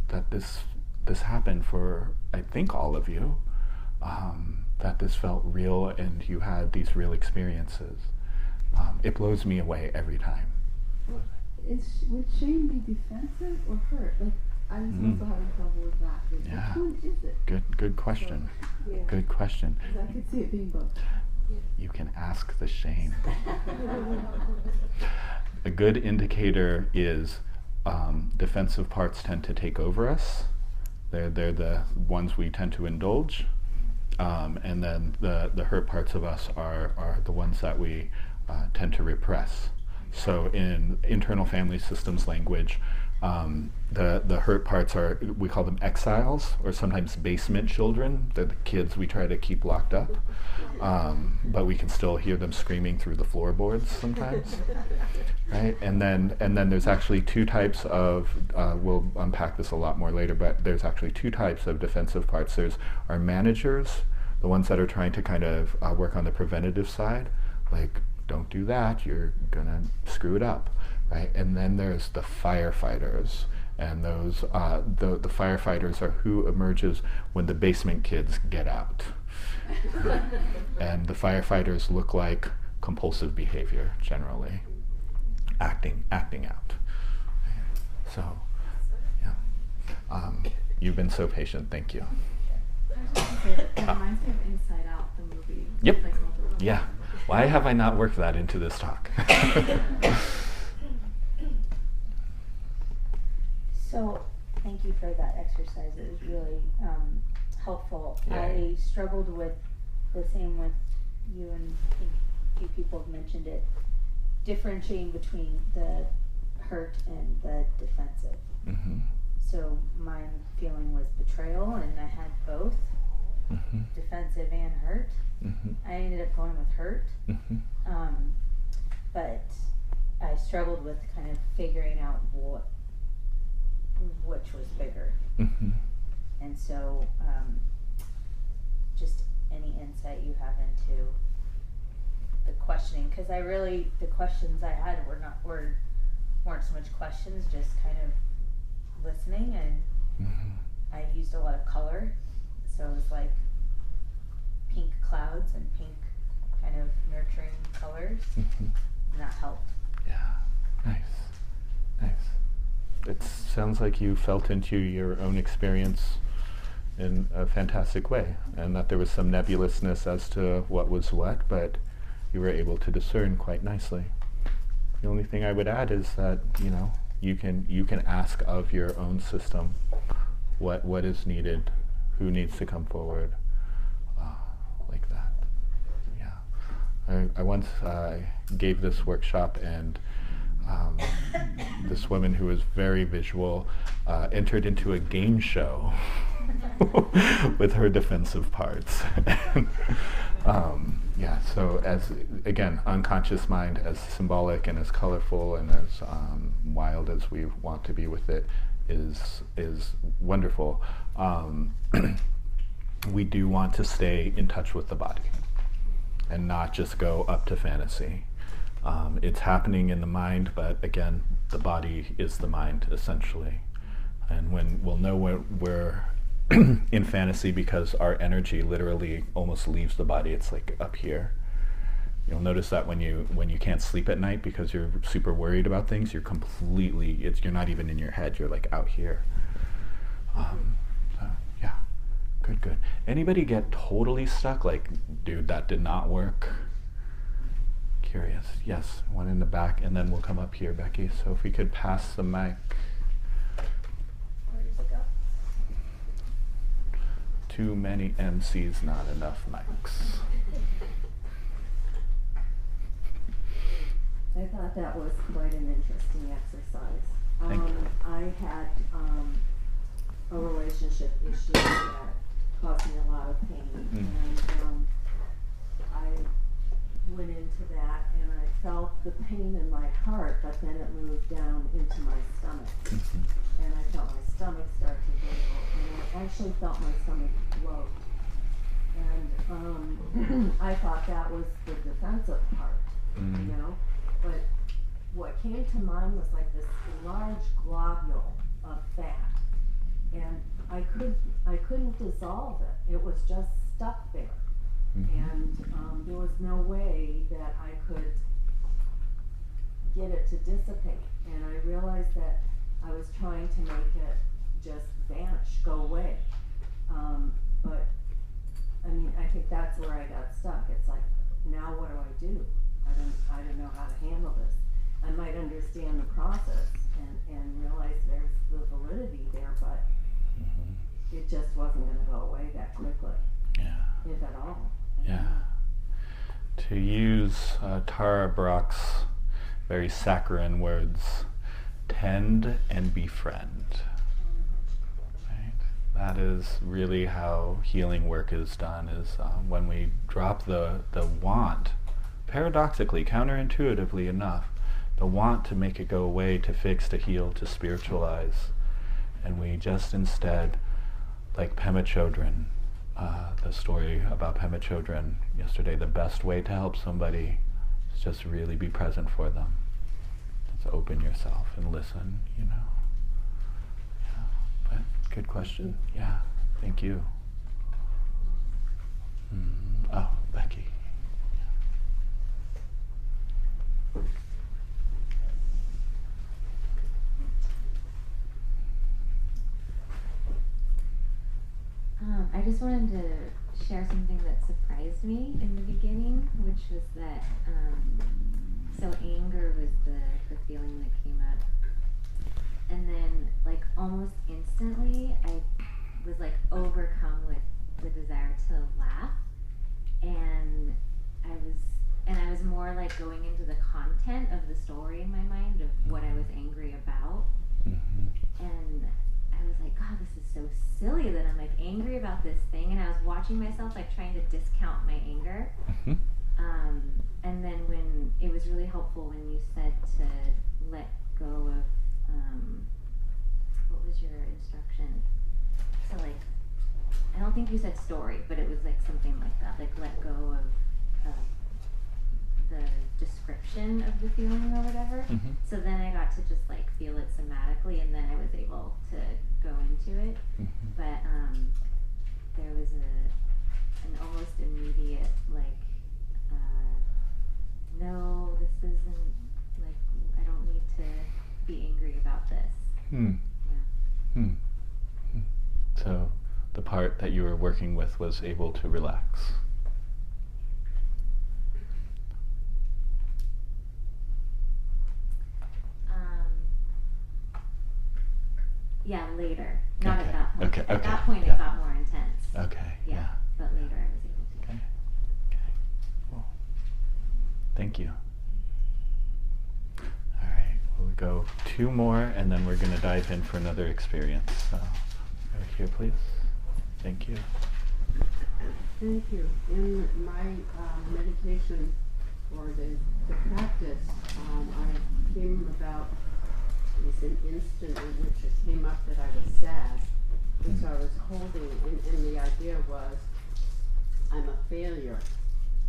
[SPEAKER 1] that this happened for, I think, all of you. That this felt real and you had these real experiences. It blows me away every time.
[SPEAKER 7] Would shame be defensive or hurt? Like, I was also having trouble with that. Like,
[SPEAKER 1] Yeah.
[SPEAKER 7] which one is it?
[SPEAKER 1] Good question.
[SPEAKER 3] Yeah.
[SPEAKER 1] Good question.
[SPEAKER 7] 'Cause I could see it being both.
[SPEAKER 1] You can ask the shame. A good indicator is defensive parts tend to take over us. They're the ones we tend to indulge. And then the hurt parts of us are the ones that we tend to repress. So in internal family systems language, the hurt parts are, we call them exiles, or sometimes basement children. They're the kids we try to keep locked up, but we can still hear them screaming through the floorboards sometimes, right? And then there's actually two types of, we'll unpack this a lot more later, but there's actually two types of defensive parts. There's our managers, the ones that are trying to kind of work on the preventative side, like, don't do that, you're gonna screw it up, right? And then there's the firefighters, and those the firefighters are who emerges when the basement kids get out. And the firefighters look like compulsive behavior generally, acting out. So, yeah, you've been so patient. Thank you.
[SPEAKER 6] I was just gonna say that it reminds me of Inside Out, the movie.
[SPEAKER 1] Yep.
[SPEAKER 6] Like,
[SPEAKER 1] Yeah. Why have I not worked that into this talk?
[SPEAKER 8] So, thank you for that exercise. It was really helpful.
[SPEAKER 1] Yeah.
[SPEAKER 8] I struggled with the same with you, and I think a few people have mentioned it, differentiating between the hurt and the defensive.
[SPEAKER 1] Mm-hmm.
[SPEAKER 8] So my feeling was betrayal, and I had both,
[SPEAKER 1] Mm-hmm.
[SPEAKER 8] defensive and hurt.
[SPEAKER 1] Mm-hmm.
[SPEAKER 8] I ended up going with hurt,
[SPEAKER 1] Mm-hmm.
[SPEAKER 8] but I struggled with kind of figuring out which was bigger.
[SPEAKER 1] Mm-hmm.
[SPEAKER 8] And so, just any insight you have into the questioning, because the questions I had weren't so much questions, just kind of listening, and
[SPEAKER 1] Mm-hmm.
[SPEAKER 8] I used a lot of color, so it was like pink clouds and pink kind of nurturing colors,
[SPEAKER 1] Mm-hmm.
[SPEAKER 8] and that helped.
[SPEAKER 1] Yeah. Nice. It sounds like you felt into your own experience in a fantastic way, and that there was some nebulousness as to what was what, but you were able to discern quite nicely. The only thing I would add is that, you can ask of your own system what is needed, who needs to come forward, like that. Yeah. I once gave this workshop, and this woman who was very visual entered into a game show with her defensive parts. Yeah, so as, again, unconscious mind, as symbolic and as colorful and as wild as we want to be with it, is wonderful. We do want to stay in touch with the body and not just go up to fantasy. It's happening in the mind, but again, the body is the mind, essentially. And when we'll know we're in fantasy, because our energy literally almost leaves the body, it's like up here. You'll notice that when you can't sleep at night because you're super worried about things, you're not even in your head, you're like out here. So yeah, good. Anybody get totally stuck? Like, dude, that did not work? Curious. Yes, one in the back, and then we'll come up here, Becky. So if we could pass the mic.
[SPEAKER 8] Where does it go?
[SPEAKER 1] Too many MCs, not enough mics.
[SPEAKER 9] I thought that was quite an interesting exercise.
[SPEAKER 1] Thank you.
[SPEAKER 9] I had a relationship issue that caused me a lot of pain, and I went into that, and I felt the pain in my heart, but then it moved down into my stomach, and I felt my stomach start to wiggle, and I actually felt my stomach bloat, and I thought that was the defensive part, you know. but what came to mind was like this large globule of fat, and I couldn't dissolve it. It was just stuck there, and there was no way that I could get it to dissipate. And I realized that I was trying to make it just vanish, go away. But I mean, I think that's where I got stuck. It's like, now what do? I don't know how to handle this. I might understand the process and realize there's the validity there, but it just wasn't going to go away that quickly, if at all.
[SPEAKER 1] Yeah. To use Tara Brach's very saccharine words, tend and befriend. Right? That is really how healing work is done, is when we drop the want, paradoxically, counterintuitively enough, the want to make it go away, to fix, to heal, to spiritualize. And we just instead, like Pema Chodron, the story about Pema Chodron yesterday, the best way to help somebody is just really be present for them. Just open yourself and listen, you know. Yeah, but good question. Yeah, thank you. Oh, Becky.
[SPEAKER 10] I just wanted to share something that surprised me in the beginning, which was that, so anger was the feeling that came up. And then, like, almost instantly, I was, like, overcome with the desire to laugh. And I was more, like, going into the content of the story in my mind of what I was angry about. And I was like, God, this is so silly that I'm like angry about this thing, and I was watching myself like trying to discount my anger. And then when it was really helpful when you said to let go of what was your instruction? So like, I don't think you said story, but it was like something like that, like let go of the description of the feeling or whatever. So then I got to just like feel it somatically, and then I was able to go into it. But there was an almost immediate like, no, this isn't, like, I don't need to be angry about this. Yeah.
[SPEAKER 1] So the part that you were working with was able to relax.
[SPEAKER 10] Yeah, later. Not
[SPEAKER 1] Okay.
[SPEAKER 10] at that point.
[SPEAKER 1] Okay.
[SPEAKER 10] At that point,
[SPEAKER 1] Yeah.
[SPEAKER 10] it got more intense.
[SPEAKER 1] Okay.
[SPEAKER 10] Yeah. But later, I was able to.
[SPEAKER 1] Okay. Okay. Cool. Thank you. All right. We'll go 2 more, and then we're going to dive in for another experience. So, over here, please. Thank you.
[SPEAKER 11] Thank you. In my meditation or the practice, I came about, it was an instant in which it came up that I was sad. And so I was holding, and the idea was, I'm a failure.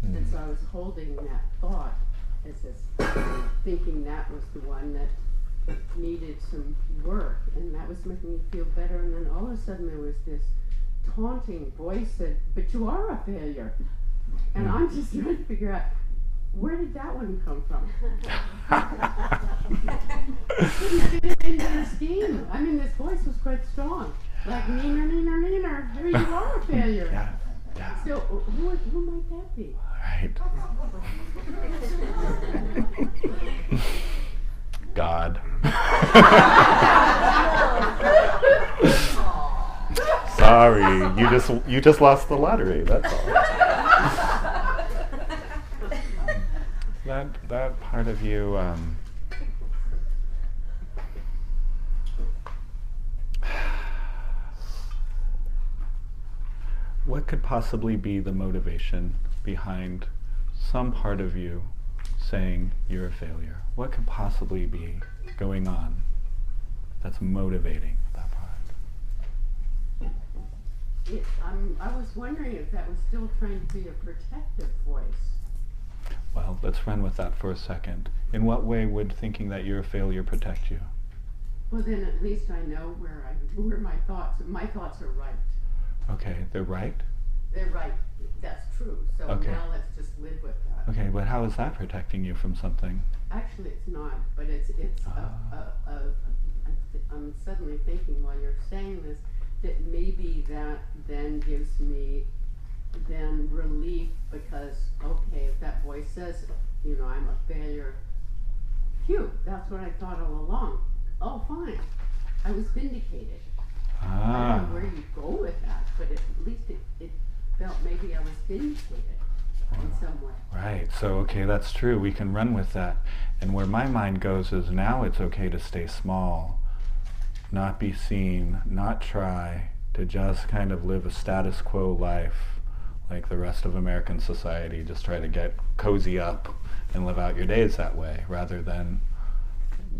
[SPEAKER 11] And so I was holding that thought as this, thinking that was the one that needed some work, and that was making me feel better. And then all of a sudden there was this taunting voice said, but you are a failure. And I'm just trying to figure out, where did that one come from? Couldn't fit into the scheme. I mean, this voice was quite strong. Like, neener, neener, neener, here you are a failure.
[SPEAKER 1] Yeah.
[SPEAKER 11] So, who might that be?
[SPEAKER 1] Right. God. Sorry, you just lost the lottery. That's all. That part of you. What could possibly be the motivation behind some part of you saying you're a failure? What could possibly be going on that's motivating that part?
[SPEAKER 11] I was wondering if that was still trying to be a protective voice.
[SPEAKER 1] Well, let's run with that for a second. In what way would thinking that you're a failure protect you?
[SPEAKER 11] Well, then at least I know where my thoughts are right.
[SPEAKER 1] Okay, they're right?
[SPEAKER 11] They're right. That's true. So
[SPEAKER 1] Okay.
[SPEAKER 11] now let's just live with that.
[SPEAKER 1] Okay, but how is that protecting you from something?
[SPEAKER 11] Actually, it's not, but I'm suddenly thinking while you're saying this that maybe that then gives me then relief, because okay, if that voice says, you know, I'm a failure, phew, that's what I thought all along. Oh, fine, I was vindicated. I don't know where you go with that, but at least it felt maybe I was vindicated in some way.
[SPEAKER 1] Right, so okay, that's true. We can run with that. And where my mind goes is now it's okay to stay small, not be seen, not try, to just kind of live a status quo life like the rest of American society. Just try to get cozy up and live out your days that way, rather than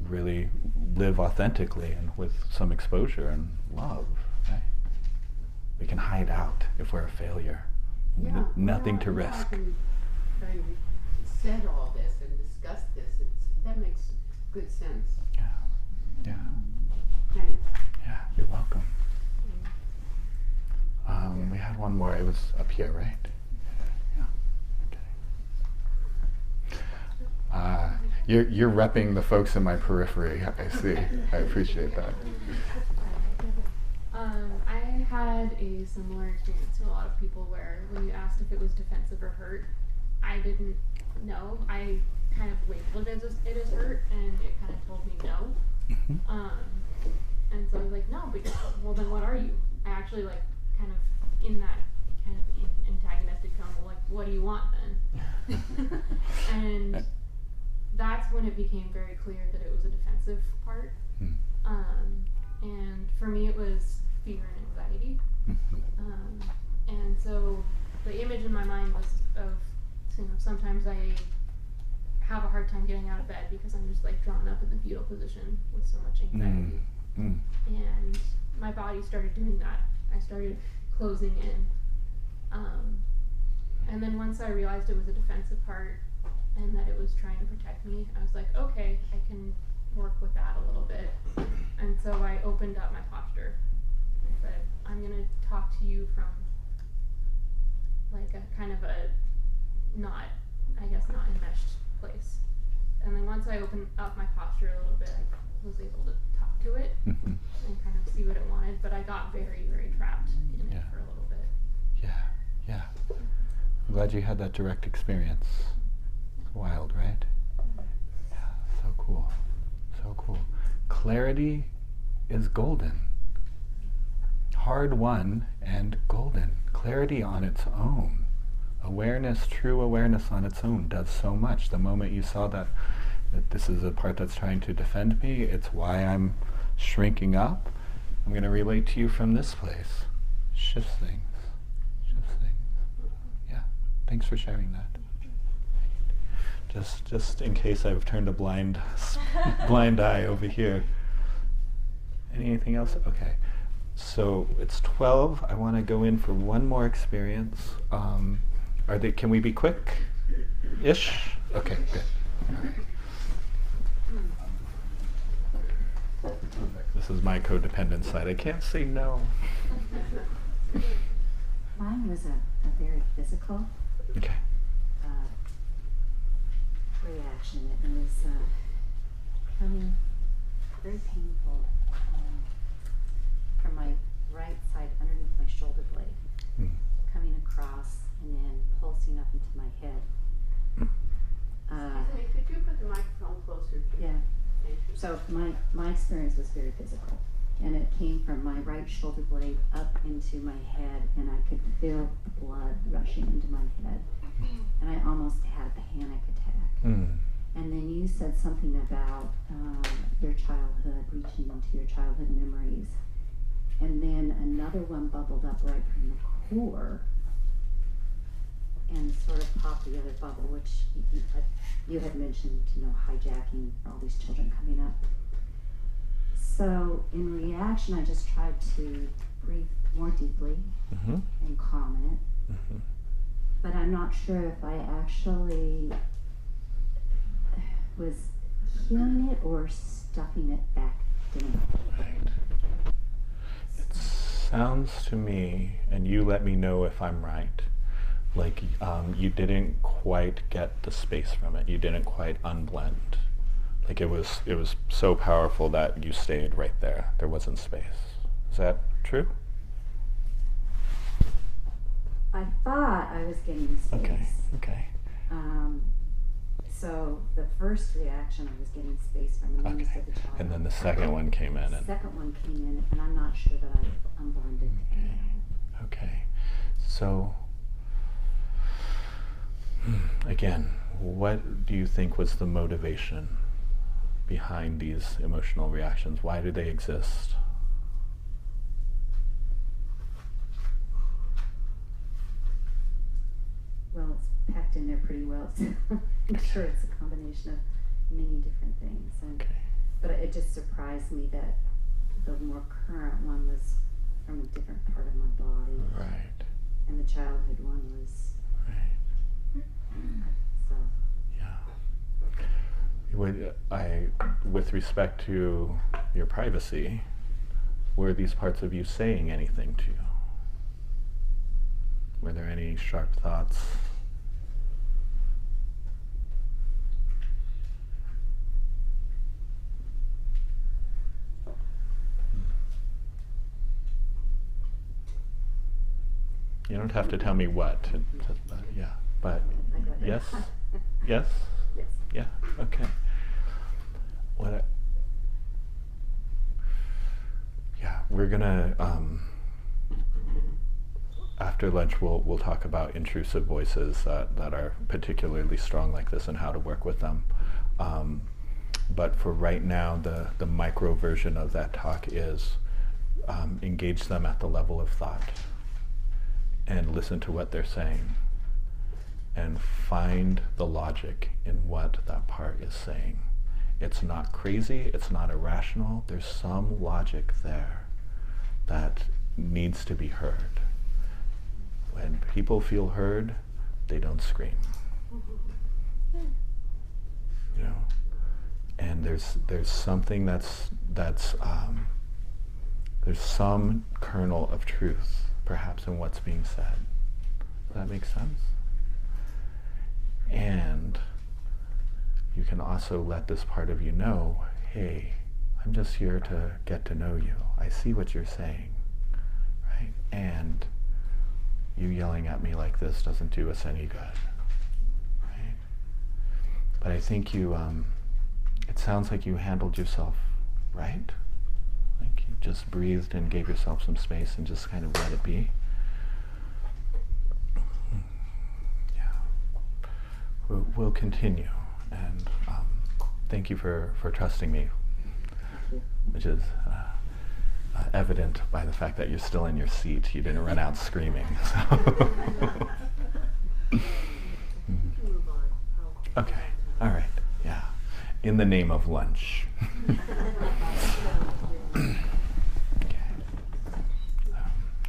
[SPEAKER 1] really live authentically and with some exposure and love. Right? We can hide out if we're a failure.
[SPEAKER 11] Yeah,
[SPEAKER 1] Nothing to
[SPEAKER 11] now
[SPEAKER 1] risk.
[SPEAKER 11] Having said all this and discussed this, that makes good sense.
[SPEAKER 1] Yeah, yeah,
[SPEAKER 11] Thanks.
[SPEAKER 1] yeah. You're welcome. We had one more. It was up here, right? Yeah. Okay. You're repping the folks in my periphery. I see. I appreciate that.
[SPEAKER 6] I had a similar experience to a lot of people where when you asked if it was defensive or hurt, I didn't know. I kind of labeled it as hurt, and it kind of told me no.
[SPEAKER 1] Mm-hmm.
[SPEAKER 6] And so I was like, no, but well, then what are you? I actually like kind of in that kind of antagonistic tone, well, like, what do you want then? And that's when it became very clear that it was a defensive part. And for me, it was fear and anxiety. And so the image in my mind was of, you know, sometimes I have a hard time getting out of bed because I'm just like drawn up in the fetal position with so much anxiety. And my body started doing that. I started closing in. And then once I realized it was a defensive part and that it was trying to protect me, I was like, okay, I can work with that a little bit. And so I opened up my posture. I said, I'm going to talk to you from like a kind of a not enmeshed place. And then once I opened up my posture a little bit, I was able to talk to it and kind of see what it wanted, but I got very, very trapped in it for a little bit.
[SPEAKER 1] Yeah. I'm glad you had that direct experience. It's wild, right? Yeah, so cool. So cool. Clarity is golden. Hard won and golden. Clarity on its own. Awareness, true awareness on its own does so much. The moment you saw that this is a part that's trying to defend me, it's why I'm shrinking up. I'm going to relate to you from this place. Shifts things. Yeah. Thanks for sharing that. Just in case I've turned a blind eye over here. Anything else? Okay. So it's 12. I want to go in for one more experience. Can we be quick-ish? Okay, good. All right. This is my codependent side. I can't say no.
[SPEAKER 12] Mine was a very physical reaction. It was coming very painful from my right side underneath my shoulder blade, coming across and then pulsing up into my head.
[SPEAKER 11] Excuse me, could you put the microphone closer to you?
[SPEAKER 12] Yeah.
[SPEAKER 11] Thank you.
[SPEAKER 12] So my experience was very physical, and it came from my right shoulder blade up into my head, and I could feel the blood rushing into my head, and I almost had a panic attack. And then you said something about your childhood, reaching into your childhood memories, and then another one bubbled up right from the core and sort of popped the other bubble, which you had mentioned, hijacking all these children coming up. So in reaction, I just tried to breathe more deeply and calm it. But I'm not sure if I actually was healing it or stuffing it back down.
[SPEAKER 1] Right. It sounds to me, and you let me know if I'm right, like you didn't quite get the space from it. You didn't quite unblend. Like it was so powerful that you stayed right there. There wasn't space. Is that true?
[SPEAKER 12] I thought I was getting space.
[SPEAKER 1] Okay.
[SPEAKER 12] So the first reaction, I was getting space from the news of the child.
[SPEAKER 1] And then the second one came in.
[SPEAKER 12] The second one came in, and I'm not sure that I unblended.
[SPEAKER 1] Okay. So, again, what do you think was the motivation behind these emotional reactions? Why do they exist?
[SPEAKER 12] Well, it's packed in there pretty well, so I'm sure it's a combination of many different things. And, but it just surprised me that the more current one was from a different part of my body.
[SPEAKER 1] Right.
[SPEAKER 12] And the childhood one was...
[SPEAKER 1] Right.
[SPEAKER 12] So...
[SPEAKER 1] Yeah. With respect to your privacy, were these parts of you saying anything to you? Were there any sharp thoughts? You don't have to tell me what. Yeah, but yes, yes,
[SPEAKER 12] yes,
[SPEAKER 1] yeah. Okay. Yeah, we're gonna. After lunch, we'll talk about intrusive voices that are particularly strong like this and how to work with them. But for right now, the micro version of that talk is engage them at the level of thought and listen to what they're saying and find the logic in what that part is saying. It's not crazy, it's not irrational, there's some logic there that needs to be heard. When people feel heard, they don't scream. You know, and there's something there's some kernel of truth, perhaps, in what's being said. Does that make sense? And you can also let this part of you know, hey, I'm just here to get to know you. I see what you're saying, right? And you yelling at me like this doesn't do us any good, right? But I think you, it sounds like you handled yourself right. Like you just breathed and gave yourself some space and just kind of let it be. Yeah. We'll continue, and thank you for trusting me, which is evident by the fact that you're still in your seat. You didn't run out screaming. So. Okay, all right, yeah. In the name of lunch. Okay.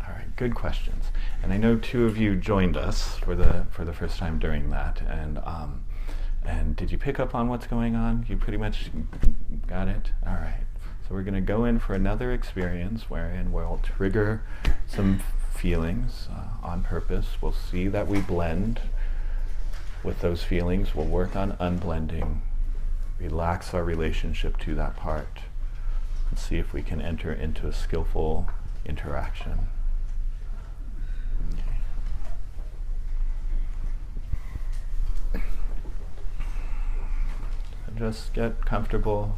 [SPEAKER 1] All right, good questions. And I know two of you joined us for the first time during that, and did you pick up on what's going on? You pretty much got it? All right. So we're going to go in for another experience wherein we'll trigger some feelings on purpose. We'll see that we blend with those feelings. We'll work on unblending, relax our relationship to that part, and see if we can enter into a skillful interaction. Okay. So just get comfortable.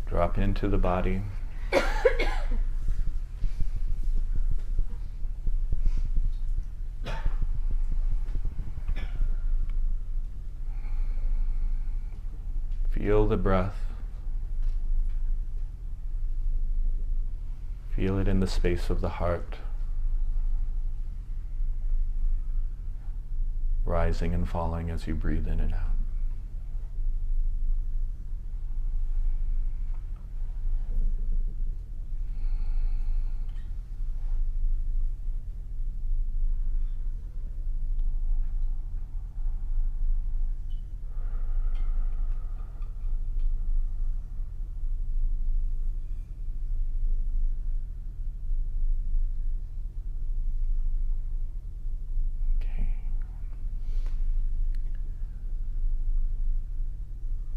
[SPEAKER 1] Drop into the body. Feel the breath. Feel it in the space of the heart. rising and falling as you breathe in and out.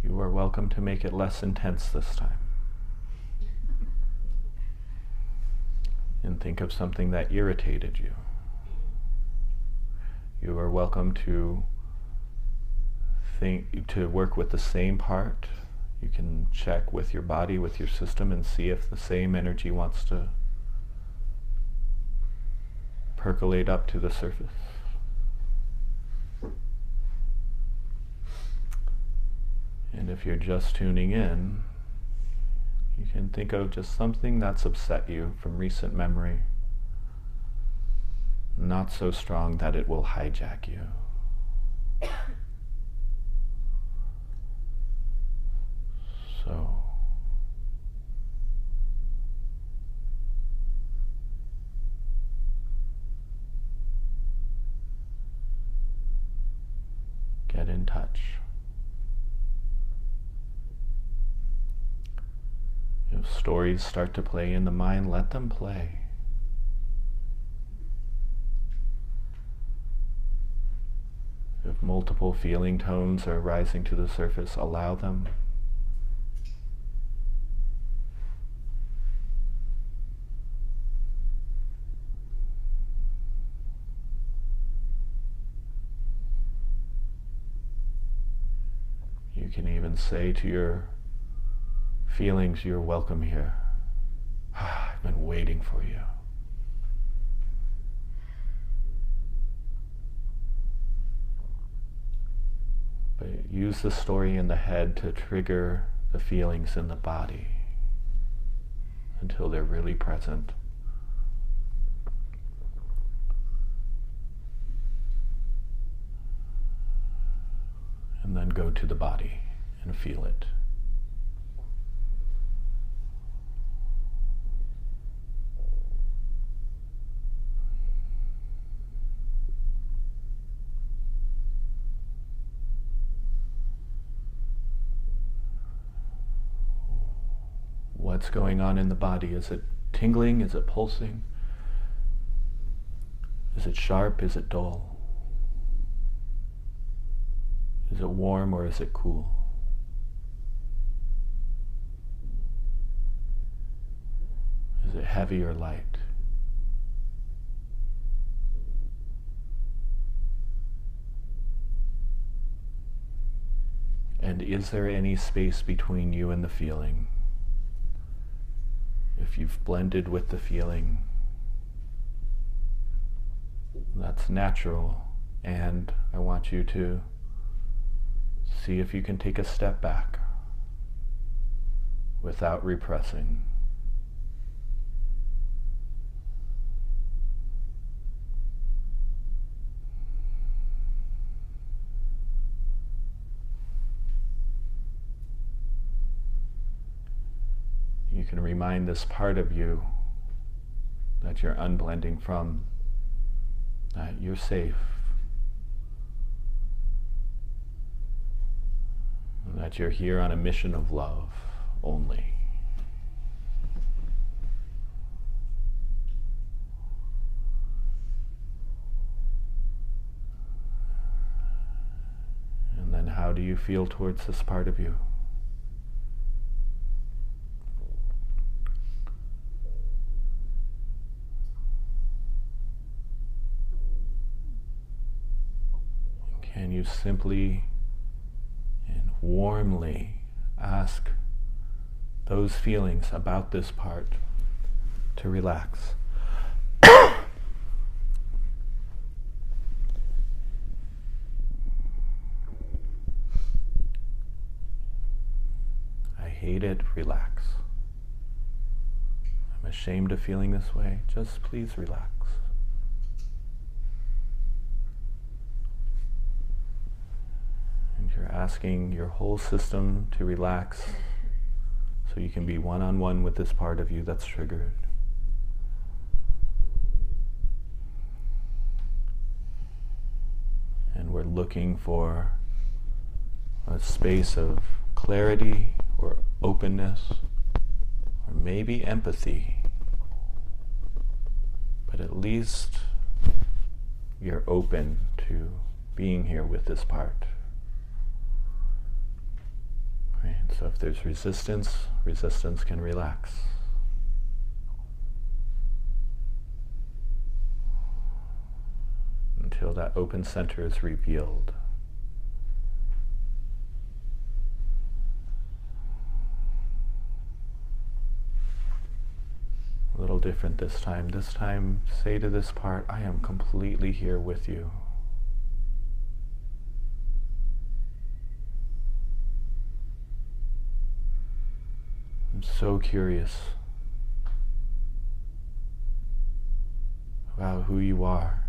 [SPEAKER 1] You are welcome to make it less intense this time. And think of something that irritated you. You are welcome to work with the same part. You can check with your body, with your system, and see if the same energy wants to percolate up to the surface. And if you're just tuning in, you can think of just something that's upset you from recent memory, not so strong that it will hijack you. So, get in touch. If stories start to play in the mind, let them play. If multiple feeling tones are rising to the surface, allow them. You can even say to your feelings, you're welcome here. I've been waiting for you. But use the story in the head to trigger the feelings in the body until they're really present. And then go to the body and feel it. What's going on in the body? Is it tingling? Is it pulsing? Is it sharp? Is it dull? Is it warm or is it cool? Is it heavy or light? And is there any space between you and the feeling? If you've blended with the feeling, that's natural, and I want you to see if you can take a step back without repressing. You can remind this part of you that you're unblending from, that you're safe, that you're here on a mission of love only. And then how do you feel towards this part of you? Can you simply and warmly ask those feelings about this part to relax? I hate it, relax. I'm ashamed of feeling this way, just please relax. asking your whole system to relax so you can be one-on-one with this part of you that's triggered. And we're looking for a space of clarity or openness or maybe empathy. But at least you're open to being here with this part. Right? So if there's resistance, resistance can relax. Until that open center is revealed. A little different this time. This time, say to this part, I am completely here with you. I'm so curious about who you are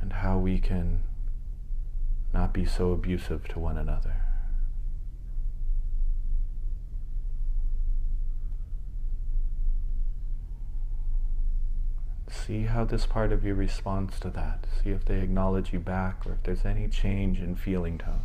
[SPEAKER 1] and how we can not be so abusive to one another. See how this part of you responds to that. See if they acknowledge you back or if there's any change in feeling tone.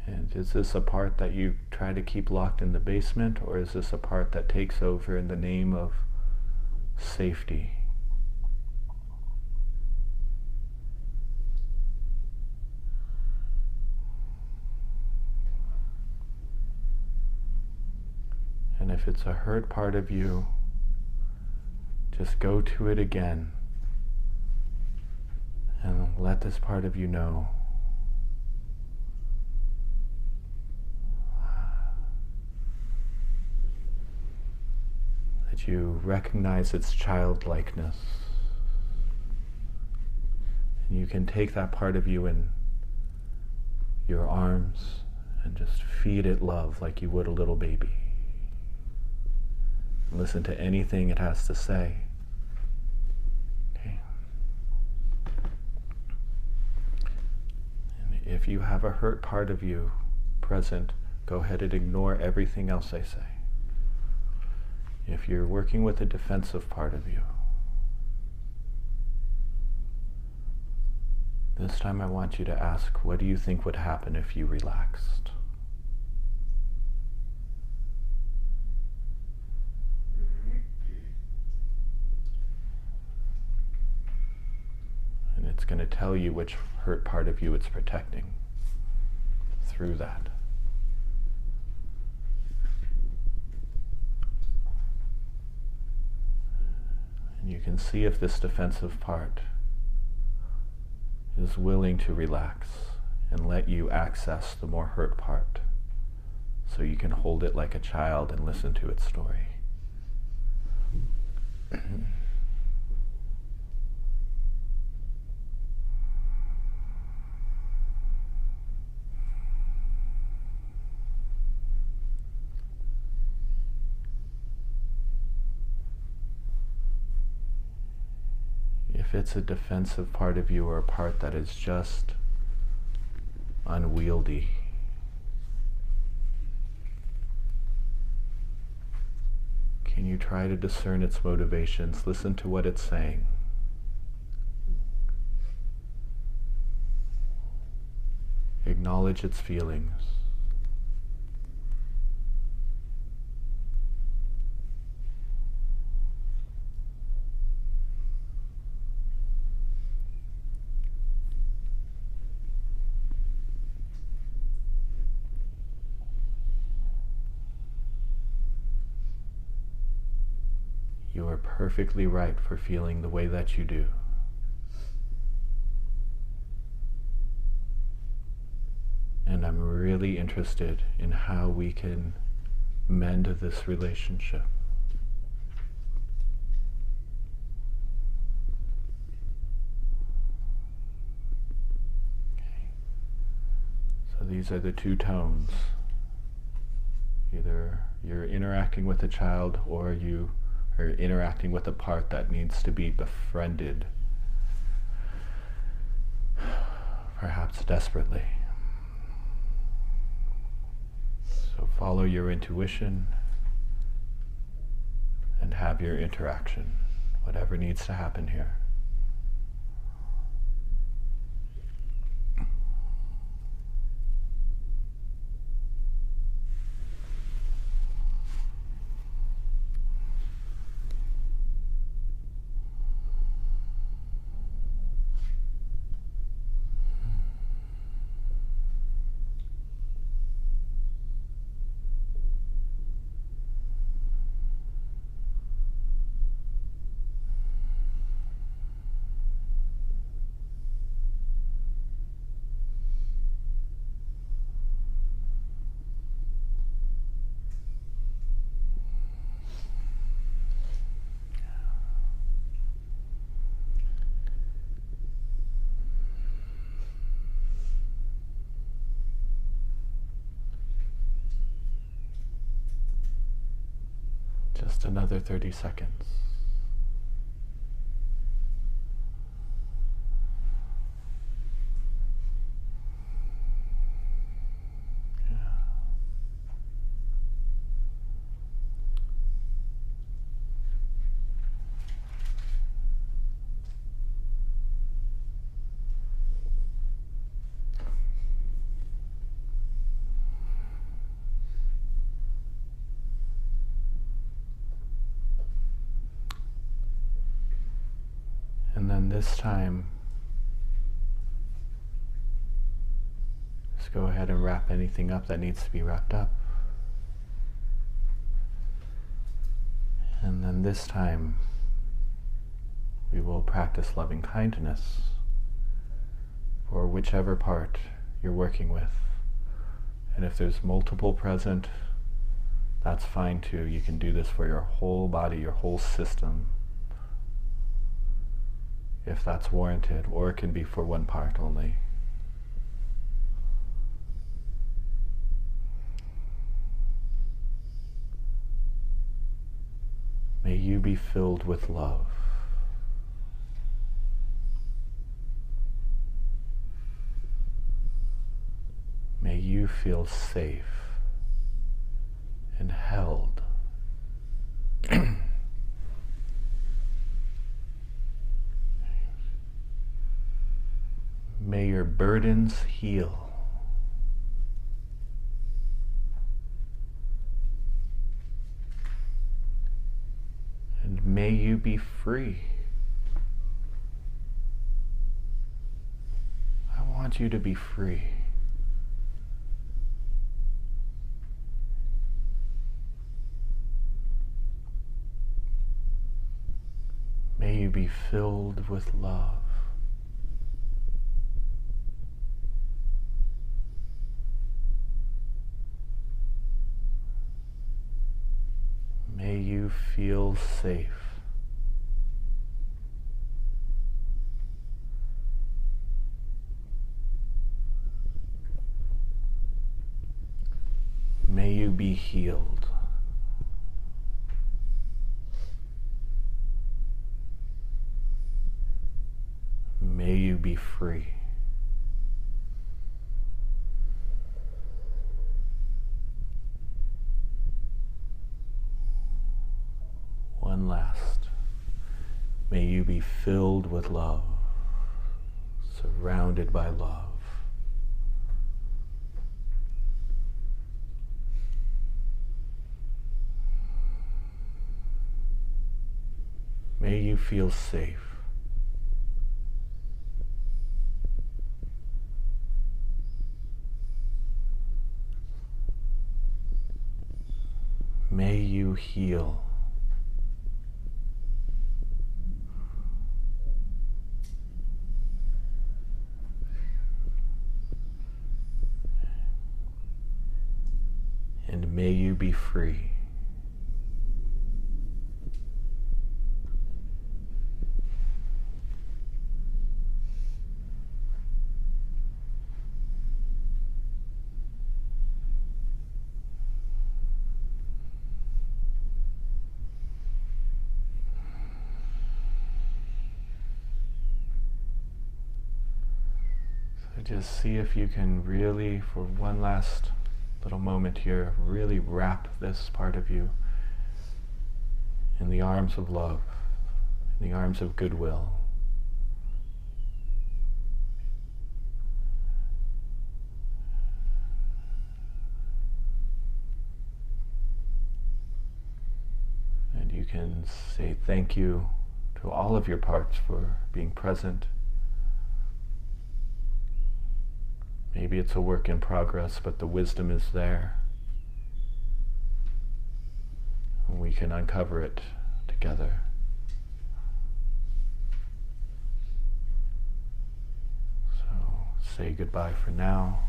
[SPEAKER 1] And is this a part that you try to keep locked in the basement, or is this a part that takes over in the name of safety? And if it's a hurt part of you, just go to it again and let this part of you know that you recognize its childlikeness. And you can take that part of you in your arms and just feed it love like you would a little baby. Listen to anything it has to say. Okay. And if you have a hurt part of you present, go ahead and ignore everything else I say. If you're working with a defensive part of you, this time I want you to ask, what do you think would happen if you relaxed? And it's going to tell you which hurt part of you it's protecting through that. And you can see if this defensive part is willing to relax and let you access the more hurt part, so you can hold it like a child and listen to its story. If it's a defensive part of you or a part that is just unwieldy, can you try to discern its motivations? Listen to what it's saying. Acknowledge its feelings. You are perfectly right for feeling the way that you do. And I'm really interested in how we can mend this relationship. Okay. So these are the two tones. Either you're interacting with a child or you are interacting with a part that needs to be befriended, perhaps desperately. So follow your intuition and have your interaction, whatever needs to happen here. Just another 30 seconds. Yeah. And then this time, just go ahead and wrap anything up that needs to be wrapped up. And then this time, we will practice loving kindness for whichever part you're working with. And if there's multiple present, that's fine too. You can do this for your whole body, your whole system, if that's warranted, or it can be for one part only. May you be filled with love. May you feel safe and held. May your burdens heal. And may you be free. I want you to be free. May you be filled with love. May you feel safe. May you be healed. May you be free. One last. May you be filled with love, surrounded by love. May you feel safe. May you heal. And may you be free. just see if you can really, for one last little moment here, really wrap this part of you in the arms of love, in the arms of goodwill. And you can say thank you to all of your parts for being present. Maybe it's a work in progress, but the wisdom is there. And we can uncover it together. So say goodbye for now.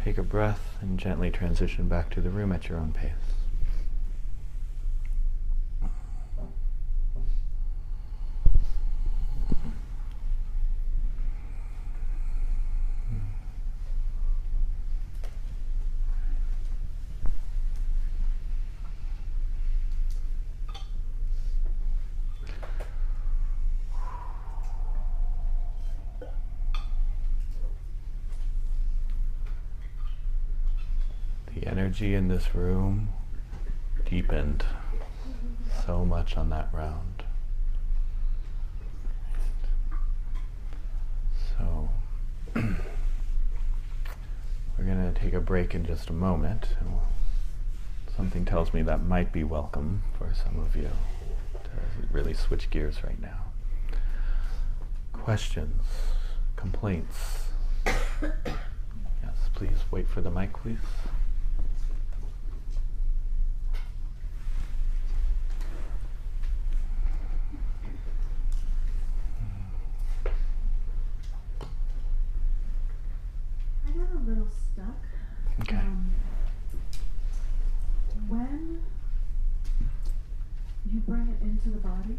[SPEAKER 1] Take a breath and gently transition back to the room at your own pace. The energy in this room deepened so much on that round. So we're going to take a break in just a moment. Something tells me that might be welcome for some of you to really switch gears right now. Questions, complaints? Yes, please wait for the mic, please. Okay.
[SPEAKER 6] When you bring it into the body,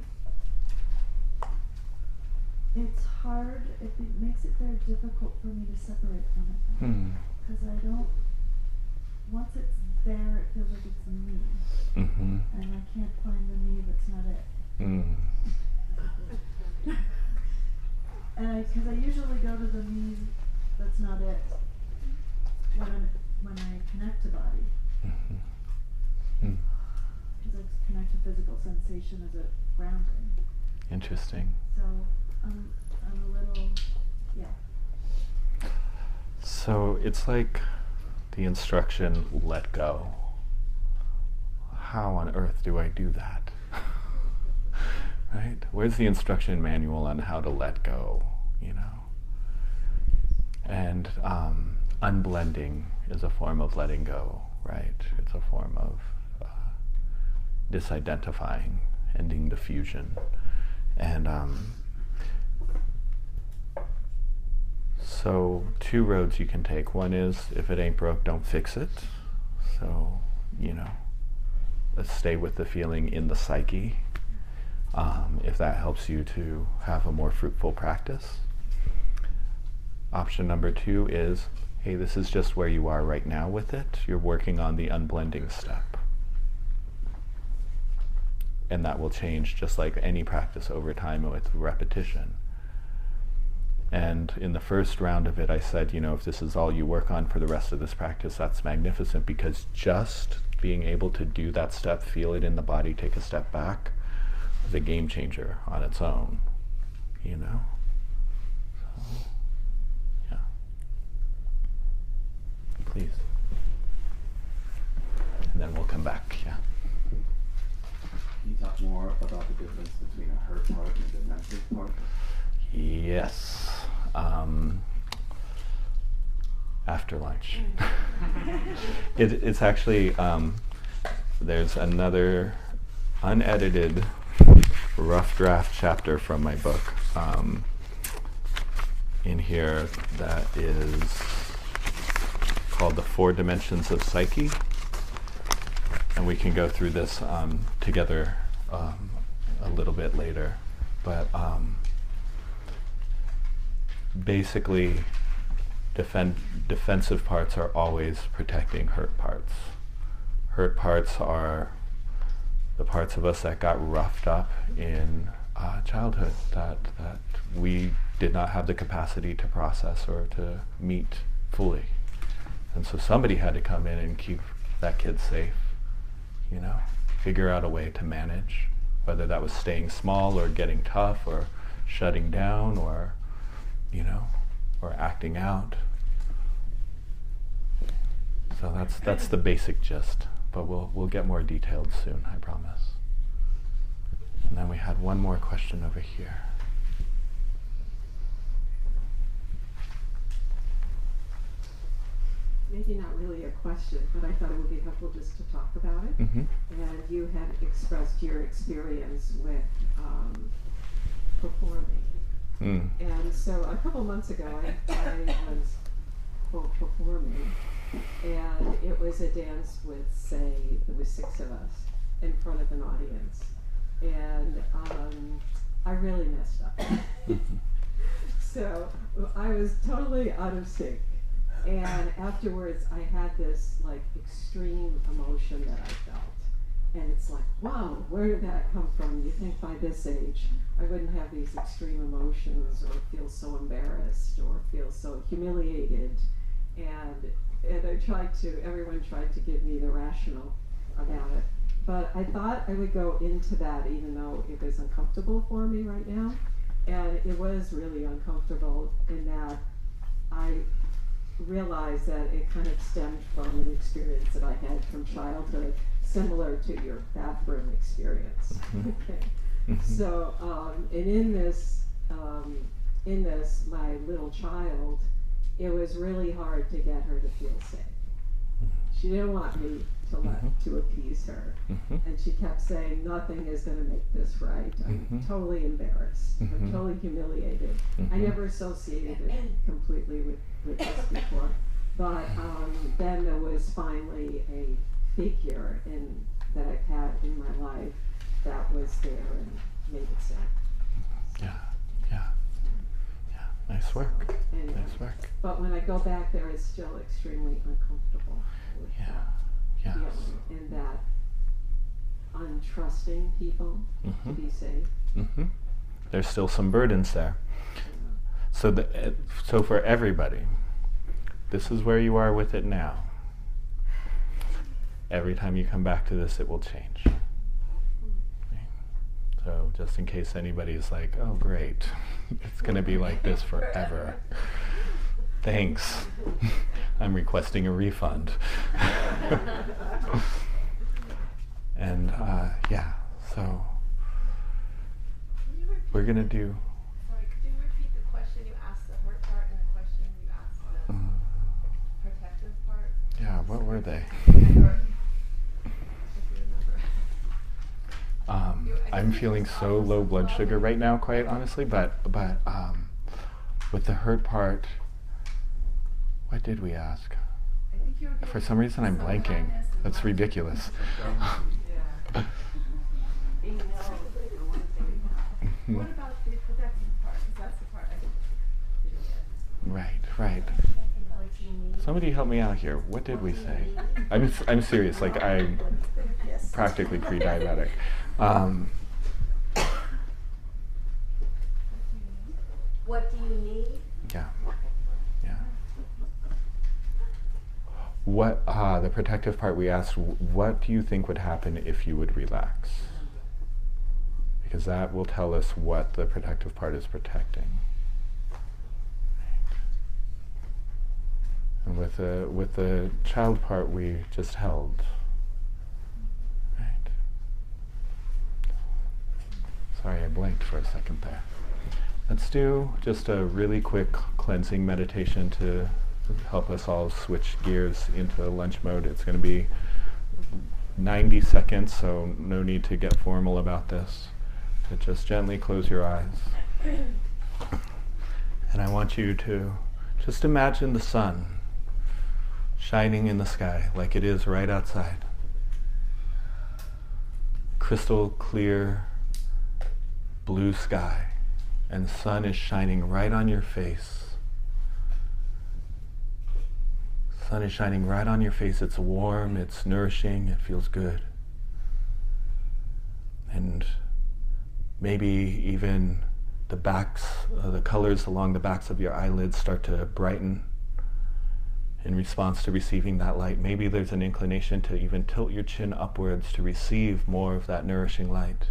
[SPEAKER 6] it's hard, it makes it very difficult for me to separate from it. Because I don't, once it's there, it feels like it's me. And I can't find the me that's not it. And because I usually go to the me that's not it when I connect to body. Because I connect to physical sensation as a grounding.
[SPEAKER 1] Interesting.
[SPEAKER 6] So I'm a little, yeah.
[SPEAKER 1] So it's like the instruction, let go. How on earth do I do that? Right? Where's the instruction manual on how to let go, you know? And unblending is a form of letting go, right? It's a form of disidentifying, ending the fusion. And so two roads you can take. One is, if it ain't broke, don't fix it. So, you know, let's stay with the feeling in the psyche, if that helps you to have a more fruitful practice. Option number two is, hey, this is just where you are right now with it. You're working on the unblending step. And that will change just like any practice over time with repetition. And in the first round of it, I said, you know, if this is all you work on for the rest of this practice, that's magnificent, because just being able to do that step, feel it in the body, take a step back, is a game changer on its own, you know? So, yeah. Please. And then we'll come back, yeah.
[SPEAKER 4] Can you talk more about the difference between a hurt part and a defensive part?
[SPEAKER 1] Yes. After lunch. It's actually, there's another unedited rough draft chapter from my book in here that is called The 4 Dimensions of Psyche. And we can go through this together a little bit later. But basically, defensive parts are always protecting hurt parts. Hurt parts are the parts of us that got roughed up in childhood, that we did not have the capacity to process or to meet fully. And so somebody had to come in and keep that kid safe, you know, figure out a way to manage, whether that was staying small or getting tough or shutting down or, you know, or acting out. So that's the basic gist, but we'll get more detailed soon, I promise. And then we had one more question over here.
[SPEAKER 5] Maybe not really a question, but I thought it would be helpful just to talk about it.
[SPEAKER 1] Mm-hmm.
[SPEAKER 5] And you had expressed your experience with performing.
[SPEAKER 1] Mm.
[SPEAKER 5] And so a couple months ago, I was quote, performing, and it was a dance with, say, there was 6 of us in front of an audience. And I really messed up. So I was totally out of sync. And afterwards, I had this like extreme emotion that I felt. And it's like, wow, where did that come from? You think by this age, I wouldn't have these extreme emotions or feel so embarrassed or feel so humiliated. And everyone tried to give me the rational about it. But I thought I would go into that even though it was uncomfortable for me right now. And it was really uncomfortable in that I realized that it kind of stemmed from an experience that I had from childhood, similar to your bathroom experience.
[SPEAKER 1] Mm-hmm.
[SPEAKER 5] Okay.
[SPEAKER 1] Mm-hmm.
[SPEAKER 5] So, and in this, my little child, it was really hard to get her to feel safe. She didn't want me to appease her.
[SPEAKER 1] Mm-hmm.
[SPEAKER 5] And she kept saying, nothing is going to make this right. I'm totally embarrassed. I'm totally humiliated. I never associated it completely with this before. But then there was finally a figure that I've had in my life that was there and made it sad.
[SPEAKER 1] Yeah. Nice work.
[SPEAKER 5] Anyway,
[SPEAKER 1] nice work.
[SPEAKER 5] But when I go back there, it's still extremely uncomfortable with
[SPEAKER 1] Yes.
[SPEAKER 5] feeling, and that untrusting people to be safe.
[SPEAKER 1] Mm-hmm. There's still some burdens there. So for everybody, this is where you are with it now. Every time you come back to this, it will change. Okay. So just in case anybody's like, oh great, it's going to be like this forever. Thanks. I'm requesting a refund. And so we're going to do...
[SPEAKER 2] Sorry, could you repeat the question you asked the hurt part and the question you asked the protective part?
[SPEAKER 1] Yeah, what were they? I'm feeling so low blood sugar right now, quite honestly, but with the hurt part, what did we ask? For some reason I'm blanking. That's ridiculous.
[SPEAKER 2] What about the protective part? Because that's the part I didn't get.
[SPEAKER 1] Right. Somebody help me out here. What did we say? I'm serious. Like I'm practically pre-diabetic.
[SPEAKER 9] What do you need?
[SPEAKER 1] Yeah. What the protective part we asked, what do you think would happen if you would relax? Because that will tell us what the protective part is protecting. And with the child part we just held. Right. Sorry, I blanked for a second there. Let's do just a really quick cleansing meditation to help us all switch gears into lunch mode. It's going to be 90 seconds, so no need to get formal about this. But just gently close your eyes. And I want you to just imagine the sun shining in the sky like it is right outside. Crystal clear blue sky, and the sun is shining right on your face. Sun is shining right on your face. It's warm, it's nourishing, it feels good. And maybe even the colors along the backs of your eyelids start to brighten in response to receiving that light. Maybe there's an inclination to even tilt your chin upwards to receive more of that nourishing light.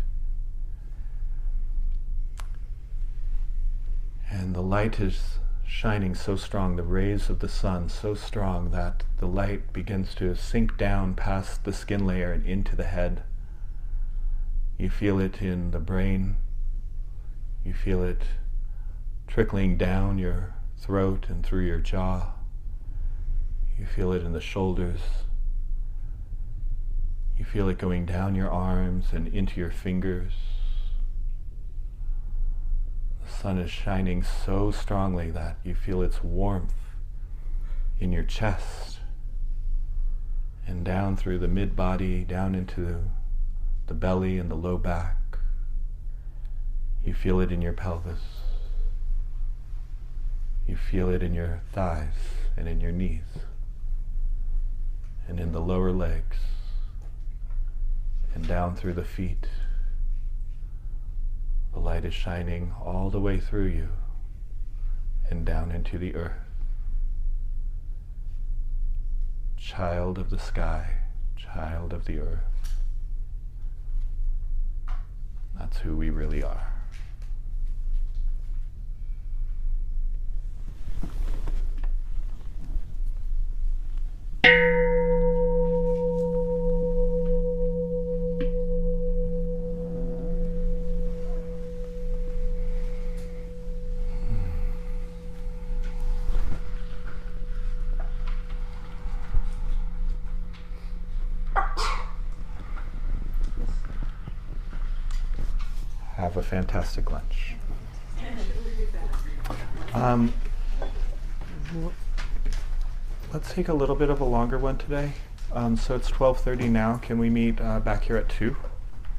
[SPEAKER 1] And the light is shining so strong, the rays of the sun so strong that the light begins to sink down past the skin layer and into the head. You feel it in the brain. You feel it trickling down your throat and through your jaw. You feel it in the shoulders. You feel it going down your arms and into your fingers. The sun is shining so strongly that you feel its warmth in your chest and down through the mid-body, down into the belly and the low back. You feel it in your pelvis. You feel it in your thighs and in your knees and in the lower legs and down through the feet. The light is shining all the way through you and down into the earth. Child of the sky, child of the earth. That's who we really are. Have a fantastic lunch. Let's take a little bit of a longer one today. So it's 12:30 now. Can we meet back here at 2?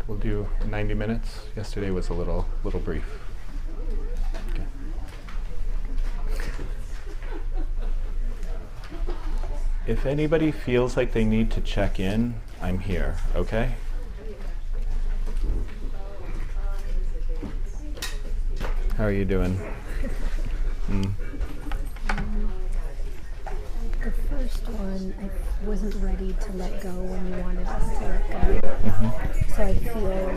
[SPEAKER 1] We'll do 90 minutes. Yesterday was a little brief. Okay. If anybody feels like they need to check in, I'm here, okay? How are you doing?
[SPEAKER 3] The first one, I wasn't ready to let go when you wanted us to let go. So I feel like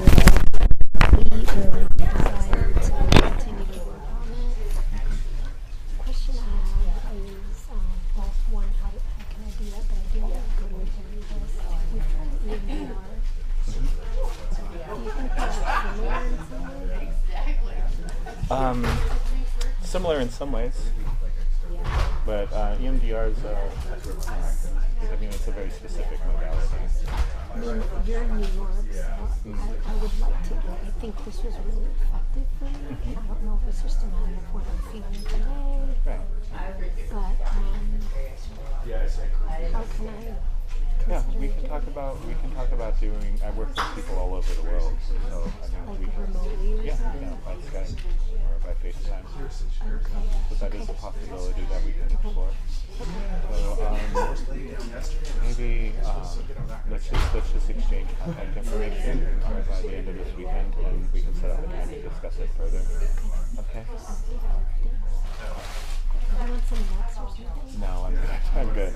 [SPEAKER 3] need or like the desire to continue to work on it. The question I have is, well, one, how can I do that? But I do want to go to a therapist. We've tried EMDR. Do you think that's similar in some ways?
[SPEAKER 1] Similar in some ways, but EMDR is it's a very specific modality.
[SPEAKER 3] I mean, you're in New York, so I would like to. I think this was really effective for me. I don't know if it's just a matter of what I'm feeling today,
[SPEAKER 1] Right.
[SPEAKER 3] but how can I?
[SPEAKER 1] Yeah, we can talk about doing. I work with people all over the world, so I mean,
[SPEAKER 3] Like remotely or something?
[SPEAKER 1] yeah, by Skype or by FaceTime. So that is a possibility that we can explore. So maybe let's just exchange contact information by the end of this weekend, and we can set up a time to discuss it further. Okay.
[SPEAKER 3] Do you want some nuts or something?
[SPEAKER 1] No, I'm good.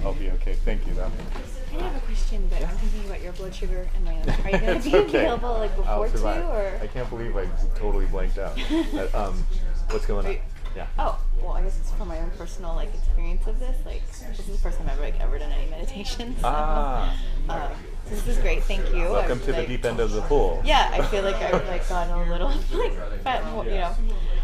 [SPEAKER 1] I'll be okay. Thank you, though.
[SPEAKER 13] I did have a question, but I'm thinking about your blood sugar and my own. Are you going to be available like
[SPEAKER 1] I'll
[SPEAKER 13] before 2
[SPEAKER 1] survive.
[SPEAKER 13] or?
[SPEAKER 1] I can't believe I totally blanked out. What's going on? Yeah.
[SPEAKER 13] Oh, well, I guess it's from my own personal like experience of this. Like, this is the first time I've ever done any meditation. So, so this is great. Thank you.
[SPEAKER 1] Welcome to the deep end of the pool.
[SPEAKER 13] Yeah, I feel like I've gone a little like fat, you know.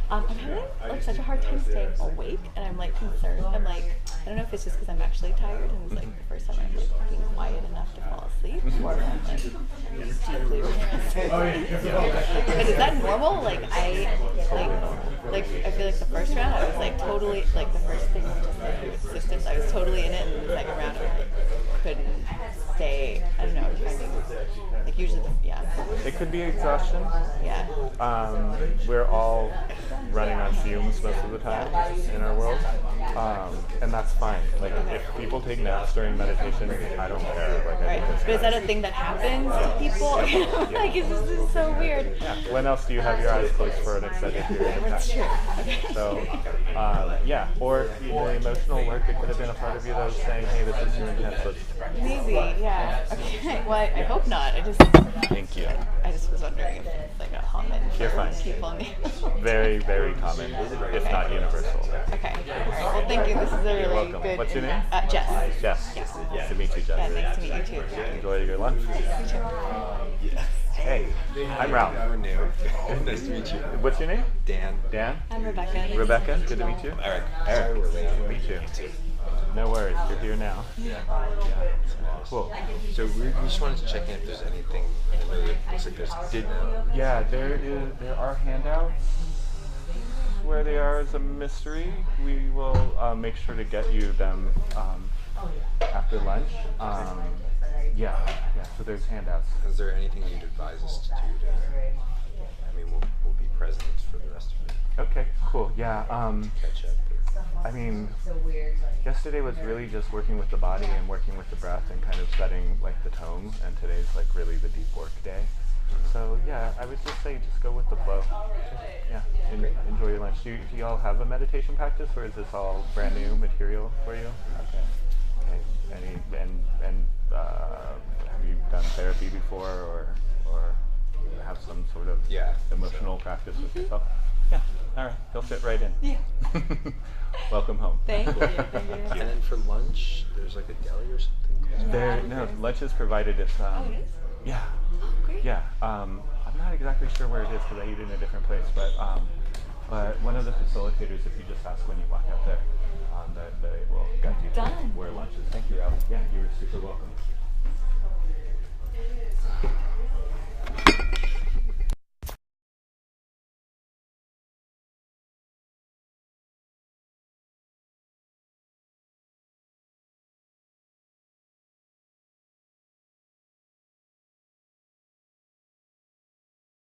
[SPEAKER 13] I'm having like such a hard time staying awake, and I'm like concerned. I'm like, I don't know if it's just because I'm actually tired, and it's like the first time I'm like being quiet enough to fall asleep, or if I'm like deeply repressed. But is that normal? Like I feel like the first round I was like totally like the first thing was just like existence. I was totally in it, and the second round I like couldn't stay. I don't know. Like usually, yeah.
[SPEAKER 1] It could be exhaustion.
[SPEAKER 13] Yeah.
[SPEAKER 1] We're all
[SPEAKER 14] running on fumes most of the time in our world, and that's fine. Like if people take naps during meditation, I don't care. Like, I think it's
[SPEAKER 13] But is that a thing that happens to people? Like, this is so weird.
[SPEAKER 14] Yeah. When else do you have your eyes closed for an extended period of time?
[SPEAKER 13] That's true. Okay.
[SPEAKER 14] So, yeah. Or the emotional work, it could have been a part of you that was saying, hey, this is too intense.
[SPEAKER 13] Maybe, yeah. Okay. Well, I hope not.
[SPEAKER 14] Thank you.
[SPEAKER 13] I just was wondering if it's like a common
[SPEAKER 14] You're fine.
[SPEAKER 13] people need.
[SPEAKER 14] Very, very common, if not universal.
[SPEAKER 13] Okay. All right. Well, thank you. This is a really
[SPEAKER 14] You're welcome.
[SPEAKER 13] good.
[SPEAKER 14] What's your name?
[SPEAKER 13] Jess.
[SPEAKER 14] Jess.
[SPEAKER 13] Yes.
[SPEAKER 14] Nice to meet you, Jess.
[SPEAKER 13] Yeah, nice to meet you too.
[SPEAKER 14] Enjoy your lunch. Hey, I'm Ralph.
[SPEAKER 15] I'm new. Nice to meet you.
[SPEAKER 14] What's your name?
[SPEAKER 15] Dan.
[SPEAKER 14] Dan?
[SPEAKER 13] I'm Rebecca.
[SPEAKER 14] Rebecca, good to meet you.
[SPEAKER 15] Eric.
[SPEAKER 14] Eric, nice to meet you. No worries, you're here now. Yeah. Cool.
[SPEAKER 15] So we just wanted to check in if there's anything. I know it looks like there's
[SPEAKER 14] Yeah, there are handouts. Where they are is a mystery. We will make sure to get you them after lunch. Yeah, so there's handouts.
[SPEAKER 15] Is there anything you'd advise us to do to, I mean, we'll be present for the rest of it.
[SPEAKER 14] Okay, cool, yeah.
[SPEAKER 15] Catch up.
[SPEAKER 14] I mean, yesterday was really just working with the body and working with the breath and kind of setting like the tone, and today's like really the deep work day. So yeah, I would just say just go with the flow. Yeah, enjoy your lunch. Do y'all have a meditation practice, or is this all brand new material for you? Okay. Have you done therapy before, or have some sort of emotional practice with yourself? Yeah. All right. He'll fit right in.
[SPEAKER 13] Yeah.
[SPEAKER 14] Welcome home.
[SPEAKER 13] Thank you.
[SPEAKER 15] And then for lunch, there's like a deli or something.
[SPEAKER 14] No, lunch is provided. It's
[SPEAKER 13] it is?
[SPEAKER 14] Yeah.
[SPEAKER 13] Oh, great.
[SPEAKER 14] Yeah. I'm not exactly sure where it is because I eat in a different place, but one of the facilitators, if you just ask when you walk out there, they will guide you to where lunch is. Thank you, Ralph. Yeah, you were super welcome.